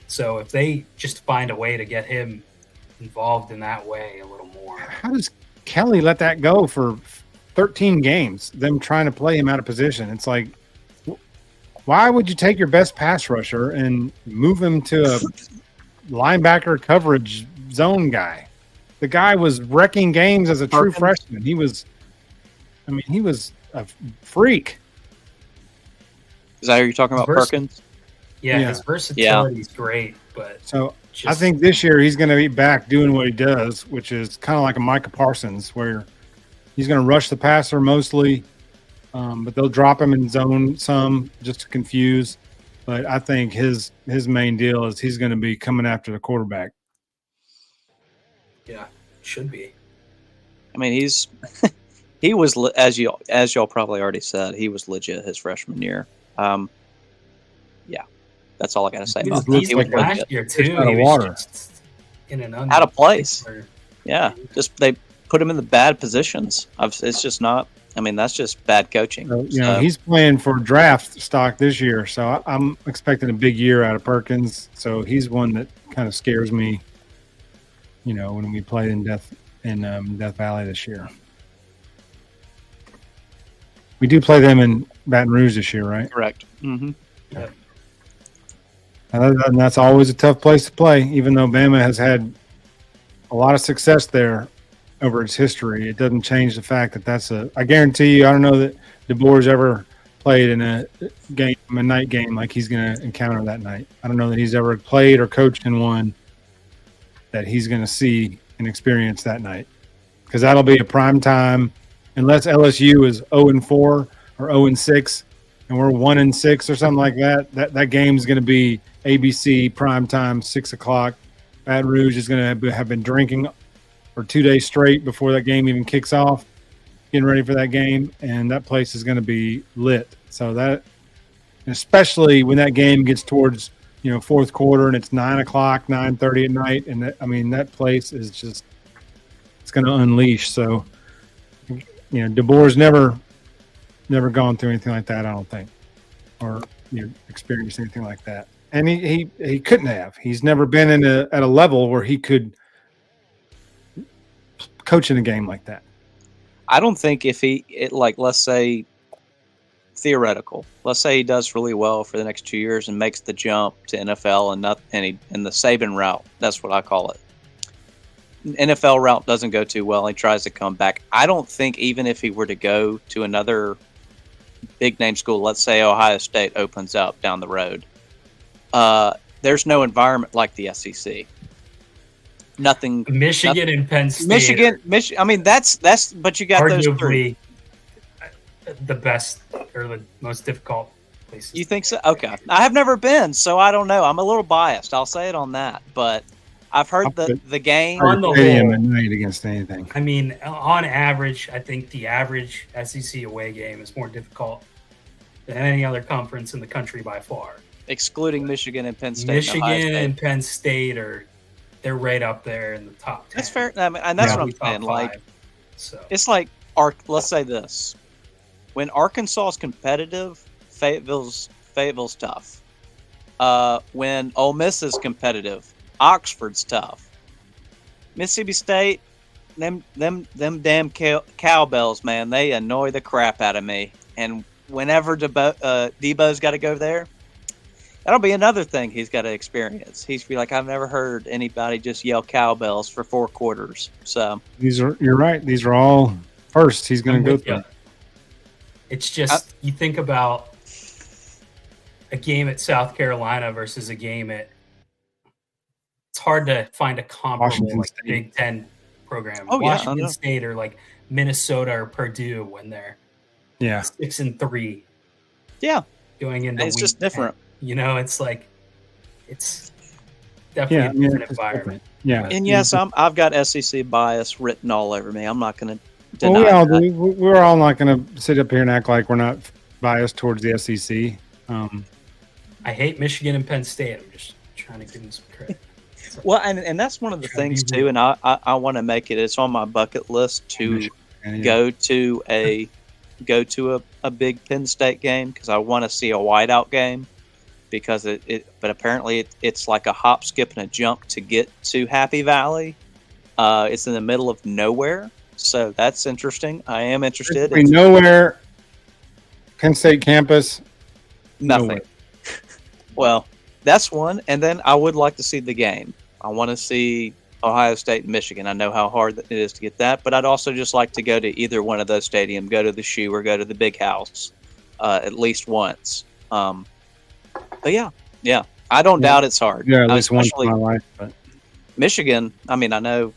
So if they just find a way to get him involved in that way a little more. How does Kelly let that go for 13 games, them trying to play him out of position? It's like, why would you take your best pass rusher and move him to a linebacker coverage zone guy? The guy was wrecking games as a true freshman. He was a freak. Is that who you're talking about, Perkins? Yeah, his versatility is great. But I think this year he's going to be back doing what he does, which is kind of like a Micah Parsons, where he's going to rush the passer mostly, but they'll drop him in zone some just to confuse. But I think his main deal is he's going to be coming after the quarterback. Yeah, should be. I mean, he was, as y'all probably already said, he was legit his freshman year. Yeah, that's all I got to say about that. He was last year too. He was just in an out of place. Yeah, just they put him in the bad positions. It's just not. I mean, that's just bad coaching. So, know, he's playing for draft stock this year, so I'm expecting a big year out of Perkins. So he's one that kind of scares me. You know, when we played in Death Valley this year. We do play them in Baton Rouge this year, right? Correct. Mm-hmm. Yeah. And that's always a tough place to play, even though Bama has had a lot of success there over its history. It doesn't change the fact that I guarantee you, I don't know that DeBoer's ever played in a night game like he's going to encounter that night. I don't know that he's ever played or coached in one that he's going to see and experience that night, because that'll be a prime time. Unless LSU is 0-4 or 0-6, and we're 1-6 or something like that, that game's going to be ABC prime time, 6 o'clock. Baton Rouge is going to have been drinking for 2 days straight before that game even kicks off, getting ready for that game, and that place is going to be lit. So that, especially when that game gets towards fourth quarter and it's 9 o'clock, 9:30 at night, and that place is just, it's going to unleash. So. DeBoer's never gone through anything like that, I don't think, or experienced anything like that, and he couldn't have. He's never been at a level where he could coach in a game like that. I don't think let's say theoretical. Let's say he does really well for the next 2 years and makes the jump to NFL and the Saban route. That's what I call it. NFL route doesn't go too well. He tries to come back. I don't think even if he were to go to another big name school, let's say Ohio State opens up down the road, there's no environment like the SEC. Nothing. Michigan and Penn State. Michigan. I mean, that's. But you got those three. Arguably the best or the most difficult places. You think so? Okay. I have never been, so I don't know. I'm a little biased. I'll say it on that. But I've heard the game on the stadium whole at night against anything. I mean, on average, I think the average SEC away game is more difficult than any other conference in the country by far. Excluding Michigan and Penn State. Michigan and Penn State they're right up there in the top 10. That's fair. I mean, and that's what I'm saying. Like, so it's like, let's say this: when Arkansas is competitive, Fayetteville's tough. When Ole Miss is competitive, Oxford's tough. Mississippi State, them damn cowbells, man, they annoy the crap out of me. And whenever Debo's got to go there, that'll be another thing he's got to experience. He's be like, I've never heard anybody just yell cowbells for 4 quarters. So you're right. These are all firsts he's going to go through. It's just you think about a game at South Carolina versus a game at. It's hard to find a comparable like Big Ten program. Oh, Washington State or like Minnesota or Purdue when they're 6-3. Yeah, going into it's just different. You know, it's like it's definitely a different environment. Yeah, and yes, I've got SEC bias written all over me. I'm not going to deny we all that. do. We're all not going to sit up here and act like we're not biased towards the SEC. I hate Michigan and Penn State. I'm just trying to give them some credit. Well, and that's one of the things too, and I want to make it. It's on my bucket list to go to a big Penn State game because I want to see a whiteout game because but apparently it's like a hop, skip, and a jump to get to Happy Valley. It's in the middle of nowhere, so that's interesting. I am interested. It's nowhere. Penn State campus. Nothing. Nowhere. Well, that's one, and then I would like to see the game. I want to see Ohio State and Michigan. I know how hard it is to get that, but I'd also just like to go to either one of those stadiums, go to the Shoe or go to the Big House at least once. But yeah, I don't doubt it's hard. Yeah, at least once in my life. But Michigan, I mean, I know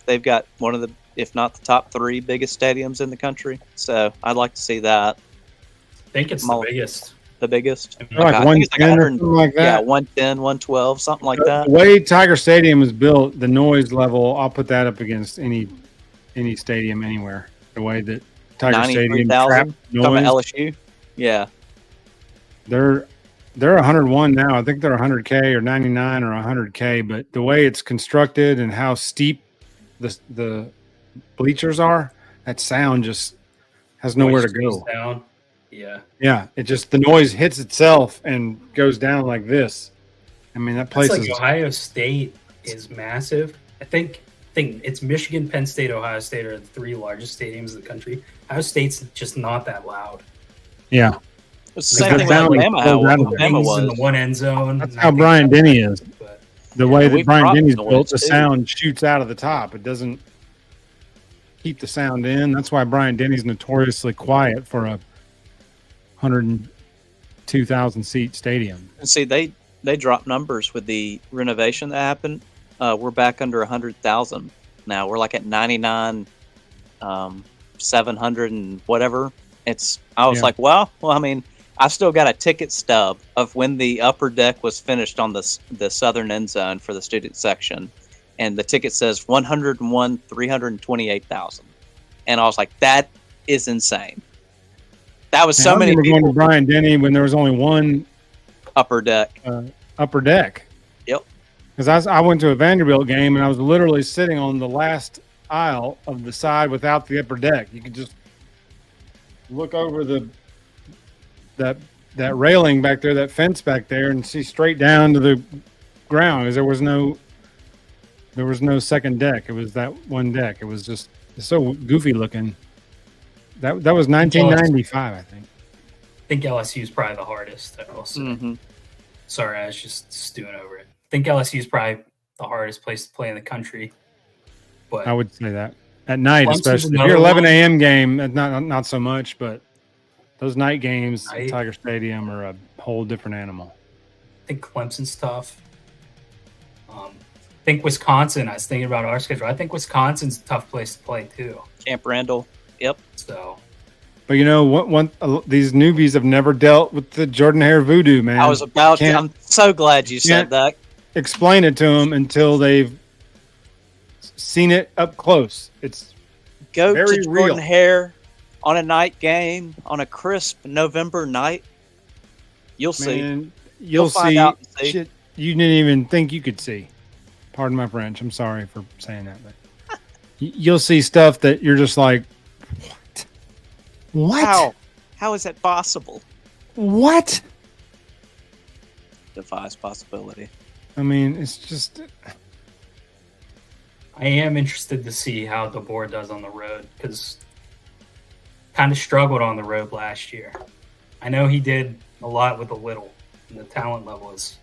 they've got one of the, if not the top 3 biggest stadiums in the country, so I'd like to see that. I think it's the biggest. The biggest? Like 110 or something like that? Yeah, 110, 112, something like that. The way Tiger Stadium is built, the noise level, I'll put that up against any stadium anywhere. The way that Tiger Stadium traps noise. Talking about LSU? Yeah. They're 101 now. I think they're 100K or 99 or 100K, but the way it's constructed and how steep the bleachers are, that sound just has nowhere to go. Down. Yeah. Yeah. It just, the noise hits itself and goes down like this. I mean, that place is. Ohio State is massive. I think it's Michigan, Penn State, Ohio State are the 3 largest stadiums in the country. Ohio State's just not that loud. Yeah. It's the same thing with Bama was. In the one end zone. That's how Brian Denny is. The way that Brian Denny's built, the sound shoots out of the top. It doesn't keep the sound in. That's why Brian Denny's notoriously quiet for a 102,000 seat stadium. And see, they dropped numbers with the renovation that happened. We're back under 100,000 now. We're like at 99, 700 and whatever. I was like, well, I mean, I still got a ticket stub of when the upper deck was finished on the southern end zone for the student section, and the ticket says 328,000, and I was like, that is insane. That was so many people. Going to Brian Denny when there was only one upper deck. Yep. Because I went to a Vanderbilt game and I was literally sitting on the last aisle of the side without the upper deck. You could just look over that railing back there, that fence back there, and see straight down to the ground. Because there was no second deck. It was that one deck. It was just so goofy looking. That was 1995, I think. I think LSU is probably the hardest. Sorry, I was just stewing over it. I think LSU is probably the hardest place to play in the country. But I would say that at night, especially if you're 11 a.m. game, not so much. But those night games at Tiger Stadium are a whole different animal. I think Clemson's tough. I think Wisconsin, I was thinking about our schedule. I think Wisconsin's a tough place to play too. Camp Randall. Yep. So, But these newbies have never dealt with the Jordan Hare voodoo, man. I was about to. I'm so glad you said that. Explain it to them until they've seen it up close. It's Go very to Jordan real. Hare on a night game on a crisp November night. You'll see. Man, you'll find see out and see. shit you didn't even think you could see. Pardon my French. I'm sorry for saying that, but you'll see stuff that you're just like, what? How is that possible? What? Defies possibility. I mean, it's just. I am interested to see how the board does on the road because kind of struggled on the road last year. I know he did a lot with a little, and the talent level is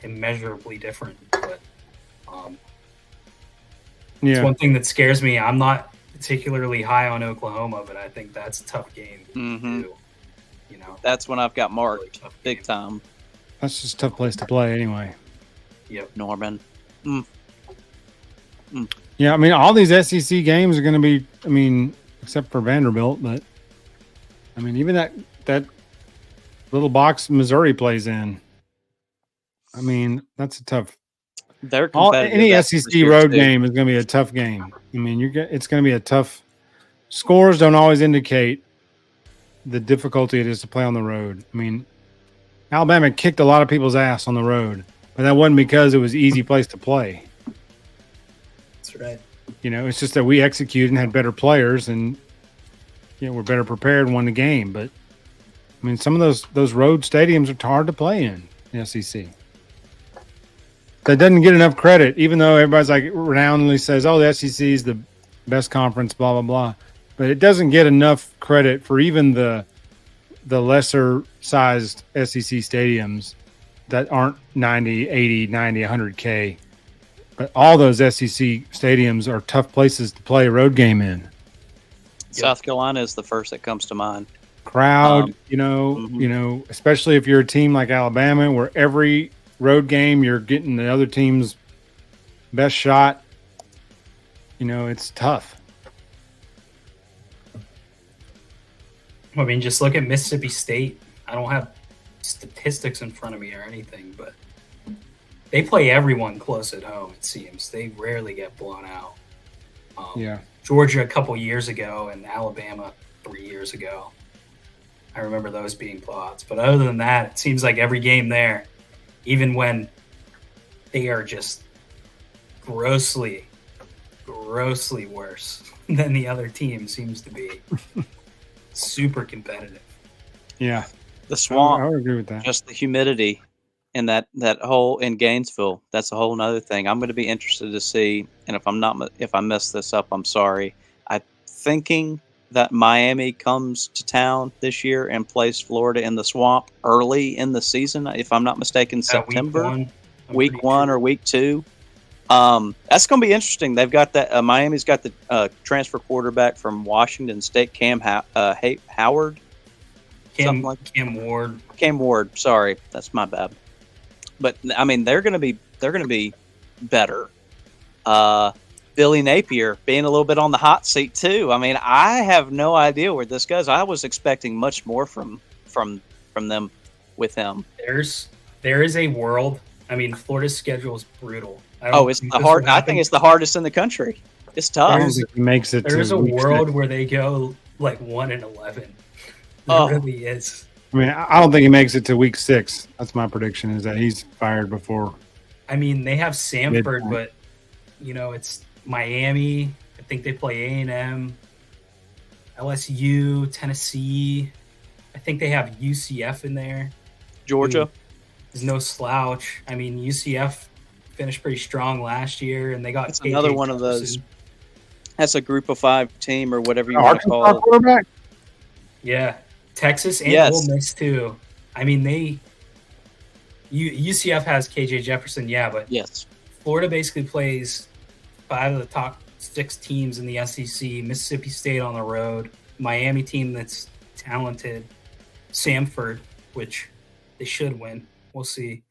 immeasurably different. But it's one thing that scares me. I'm not particularly high on Oklahoma, but I think that's a tough game to do. You know, that's when I've got marked really big time. That's just a tough place to play anyway. Yep, Norman. Yeah, I mean, all these SEC games are going to be, I mean, except for Vanderbilt, but I mean, even that little box Missouri plays in. I mean, that's a tough. They're competitive. Any SEC road game is going to be a tough game. I mean, it's going to be a tough. Scores don't always indicate the difficulty it is to play on the road. I mean, Alabama kicked a lot of people's ass on the road, but that wasn't because it was an easy place to play. that's right. You know, it's just that we executed and had better players, and we're better prepared and won the game. But I mean, some of those road stadiums are hard to play in the SEC. That doesn't get enough credit, even though everybody's like roundly says, "Oh, the SEC is the best conference," blah blah blah. But it doesn't get enough credit for even the lesser sized SEC stadiums that aren't 90, 80, 90, 100K. But all those SEC stadiums are tough places to play a road game in. South Carolina is the first that comes to mind. Crowd, especially if you're a team like Alabama, where every road game you're getting the other team's best shot. It's tough. I mean, just look at Mississippi State. I don't have statistics in front of me or anything, but they play everyone close at home, it seems. They rarely get blown out. Georgia a couple years ago and Alabama 3 years ago. I remember those being blowouts. But other than that, it seems like every game there, even when they are just grossly worse than the other team, seems to be super competitive. Yeah. The swamp. I would agree with that. Just the humidity in that hole in Gainesville. That's a whole nother thing. I'm going to be interested to see. And if I mess this up, I'm sorry. I'm thinking that Miami comes to town this year and plays Florida in the swamp early in the season. If I'm not mistaken, September, week one or week two. That's going to be interesting. They've got that. Miami's got the transfer quarterback from Washington State, Cam Howard. Cam Ward. Cam Ward. Sorry, that's my bad. But I mean, they're going to be better. Billy Napier being a little bit on the hot seat too. I mean, I have no idea where this goes. I was expecting much more from them with him. There is a world. I mean, Florida's schedule is brutal. It's the hard. I think it's the hardest in the country. It's tough. I don't think he makes it. There's a world where they go like 1-11. It really is. I mean, I don't think he makes it to week 6. That's my prediction. Is that he's fired before. I mean, they have Samford, but it's Miami. I think they play A&M, LSU, Tennessee. I think they have UCF in there. Georgia is no slouch. I mean, UCF finished pretty strong last year, and they got it's another one of those. That's a group of 5 team or whatever you want to call it. Quarterback? Yeah, Texas and Ole Miss too. I mean, UCF has KJ Jefferson, but yes, Florida basically plays 5 of the top 6 teams in the SEC. Mississippi State on the road, Miami team that's talented, Samford, which they should win. We'll see.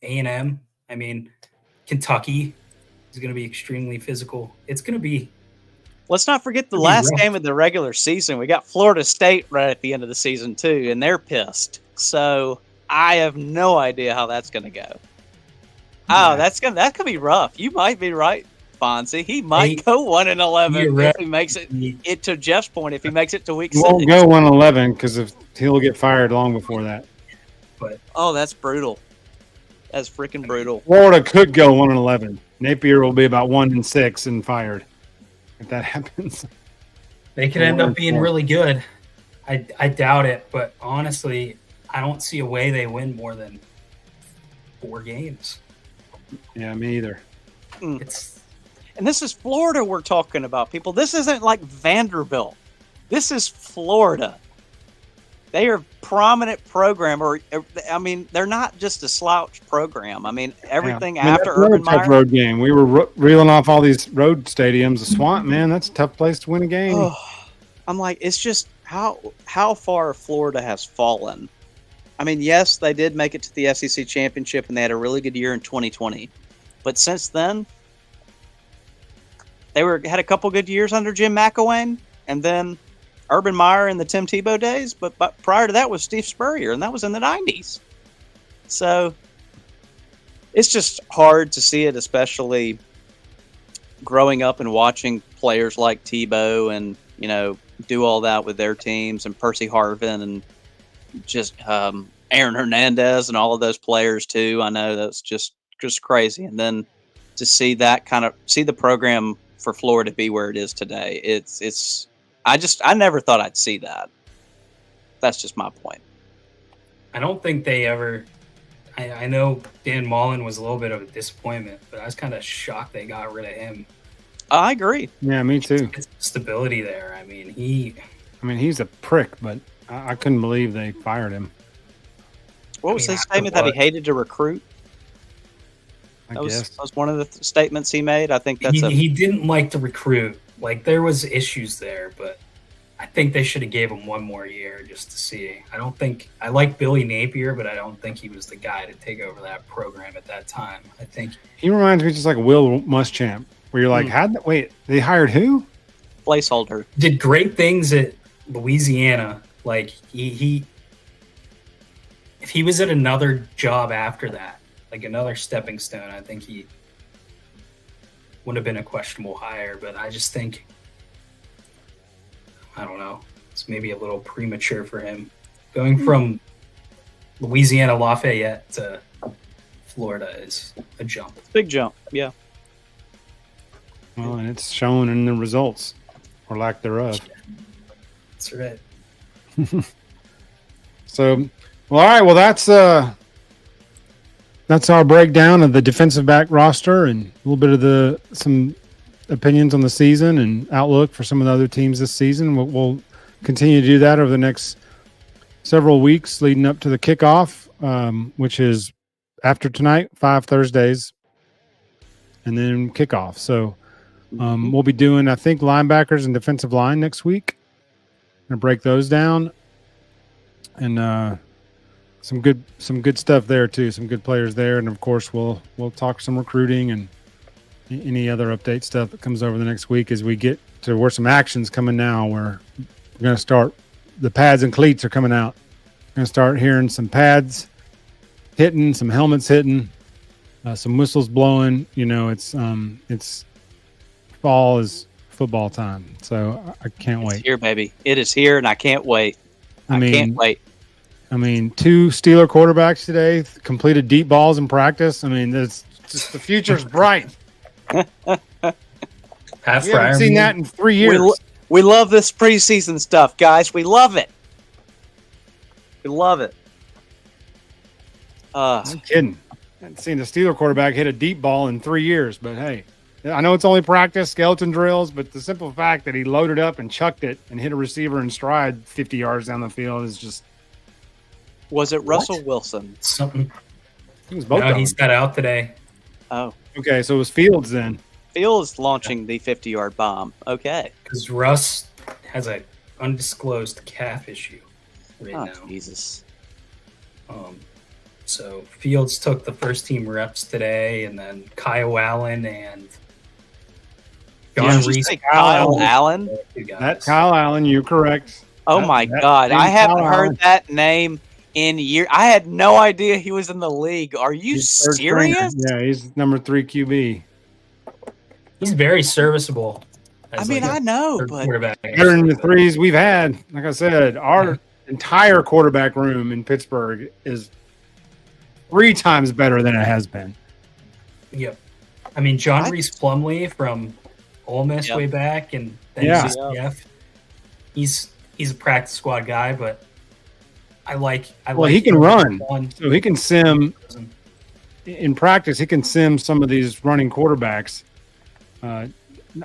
A&M. I mean, Kentucky is going to be extremely physical. It's going to be. Let's not forget the last game of the regular season. We got Florida State right at the end of the season too, and they're pissed. So I have no idea how that's going to go. Oh, that could be rough. You might be right, Fonzie. He might go 1-11 if he makes it to Jeff's point. If he makes it to week 6, won't go 1-11 because he'll get fired long before that. But that's brutal. That's freaking brutal. Florida could go 1-11. Napier will be about 1-6 and fired if that happens. They could end up being really good. I doubt it, but honestly, I don't see a way they win more than 4 games. Yeah, me either. And this is Florida we're talking about, people. This isn't like Vanderbilt. This is Florida. They are a prominent program, they're not just a slouch program. I mean, everything after Urban Meyer. Road game. We were reeling off all these road stadiums. The Swamp, man, that's a tough place to win a game. Oh, I'm like, it's just how far Florida has fallen. I mean, yes, they did make it to the SEC championship, and they had a really good year in 2020. But since then, they had a couple good years under Jim McElwain, and then Urban Meyer in the Tim Tebow days, but prior to that was Steve Spurrier, and that was in the 90s. So it's just hard to see it, especially growing up and watching players like Tebow and, do all that with their teams, and Percy Harvin and just Aaron Hernandez and all of those players too. I know that's just crazy. And then to see the program for Florida be where it is today, I never thought I'd see that. That's just my point. I don't think they ever. I know Dan Mullen was a little bit of a disappointment, but I was kind of shocked they got rid of him. I agree. Yeah, me too. It's stability there. I mean, he's a prick, but I couldn't believe they fired him. What was his statement that he hated to recruit? That was one of the statements he made. I think he didn't like to recruit. Like, there was issues there, but I think they should have gave him one more year just to see. I like Billy Napier, but I don't think he was the guy to take over that program at that time. I think he reminds me just like Will Muschamp, where you're like, they hired who? Placeholder. Did great things at Louisiana. Like, he if he was at another job after that, like another stepping stone, I think he would have been a questionable hire. But I just think, I don't know, it's maybe a little premature for him. Going from Louisiana Lafayette to Florida is a jump. Big jump, yeah. Well, and it's shown in the results, or lack thereof. That's right. So, well, all right. Well, that's our breakdown of the defensive back roster and a little bit of some opinions on the season and outlook for some of the other teams this season. We'll continue to do that over the next several weeks leading up to the kickoff, which is after tonight, 5 Thursdays, and then kickoff. So we'll be doing, I think, linebackers and defensive line next week. Gonna break those down, and some good stuff there too. Some good players there, and of course we'll talk some recruiting and any other update stuff that comes over the next week as we get to where some action's coming now. Where we're gonna start, the pads and cleats are coming out. We're gonna start hearing some pads hitting, some helmets hitting, some whistles blowing. It's fall is football time, so I can't wait. It's here, baby. It is here, and I can't wait. I can't wait. 2 Steeler quarterbacks today completed deep balls in practice. I mean, it's just the future's bright. We haven't seen that in 3 years. We love this preseason stuff, guys. We love it. We love it. I'm kidding. I haven't seen the Steeler quarterback hit a deep ball in 3 years, but hey, I know it's only practice, skeleton drills, but the simple fact that he loaded up and chucked it and hit a receiver in stride 50 yards down the field is just. Was it Russell Wilson? Something. He was both. No, he's got out today. Oh. Okay, so it was Fields then. Fields launching the 50-yard bomb. Okay. Because Russ has an undisclosed calf issue right now. Jesus. So Fields took the first team reps today, and then Kyle Allen and John Did you Reese. say Kyle Allen? That's Kyle Allen. You're correct. Oh my God! I haven't heard that name in years. I had no idea he was in the league. Are you He's third serious? stringer. Yeah, he's number 3 QB. He's very serviceable. I mean, I know, but quarterback. Better than the threes we've had. Like I said, our entire quarterback room in Pittsburgh is 3 times better than it has been. Yep. I mean, John Reese Plumlee from Ole Miss way back, and then UCF. He's a practice squad guy, but he can run, so he can sim. In practice, he can sim some of these running quarterbacks.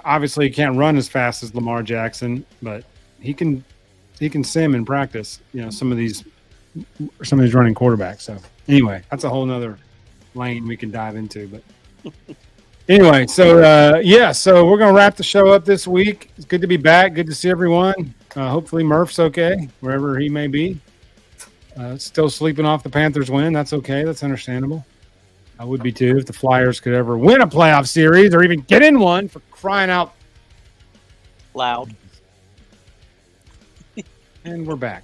Obviously, he can't run as fast as Lamar Jackson, but he can sim in practice. Some of these running quarterbacks. So anyway, that's a whole nother lane we can dive into. But anyway, so so we're gonna wrap the show up this week. It's good to be back. Good to see everyone. Hopefully Murph's okay wherever he may be. Still sleeping off the Panthers win. That's okay. That's understandable. I would be too if the Flyers could ever win a playoff series or even get in one, for crying out loud. And we're back.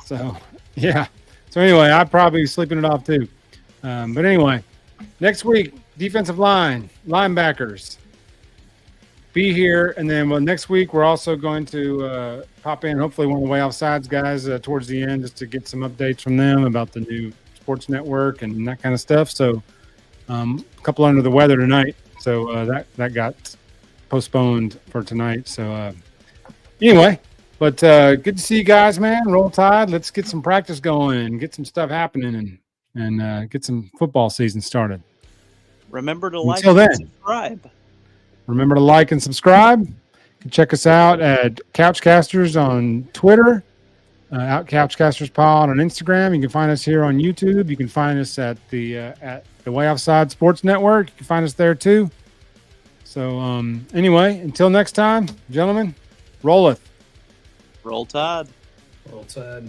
So, yeah. So anyway, I'd probably be sleeping it off too. But anyway, next week, defensive line, linebackers, be here. And then next week, we're also going to pop in, hopefully, one of the Way Offsides guys towards the end, just to get some updates from them about the new sports network and that kind of stuff. So a couple under the weather tonight. So that got postponed for tonight. So anyway, but good to see you guys, man. Roll Tide. Let's get some practice going and get some stuff happening and get some football season started. Remember to like and subscribe. Remember to like and subscribe. You can check us out at Couchcasters on Twitter, out Couchcasters Pod on Instagram. You can find us here on YouTube. You can find us at the Way Offside Sports Network. You can find us there too. So anyway, until next time, gentlemen, rolleth. Roll Tide. Roll Tide.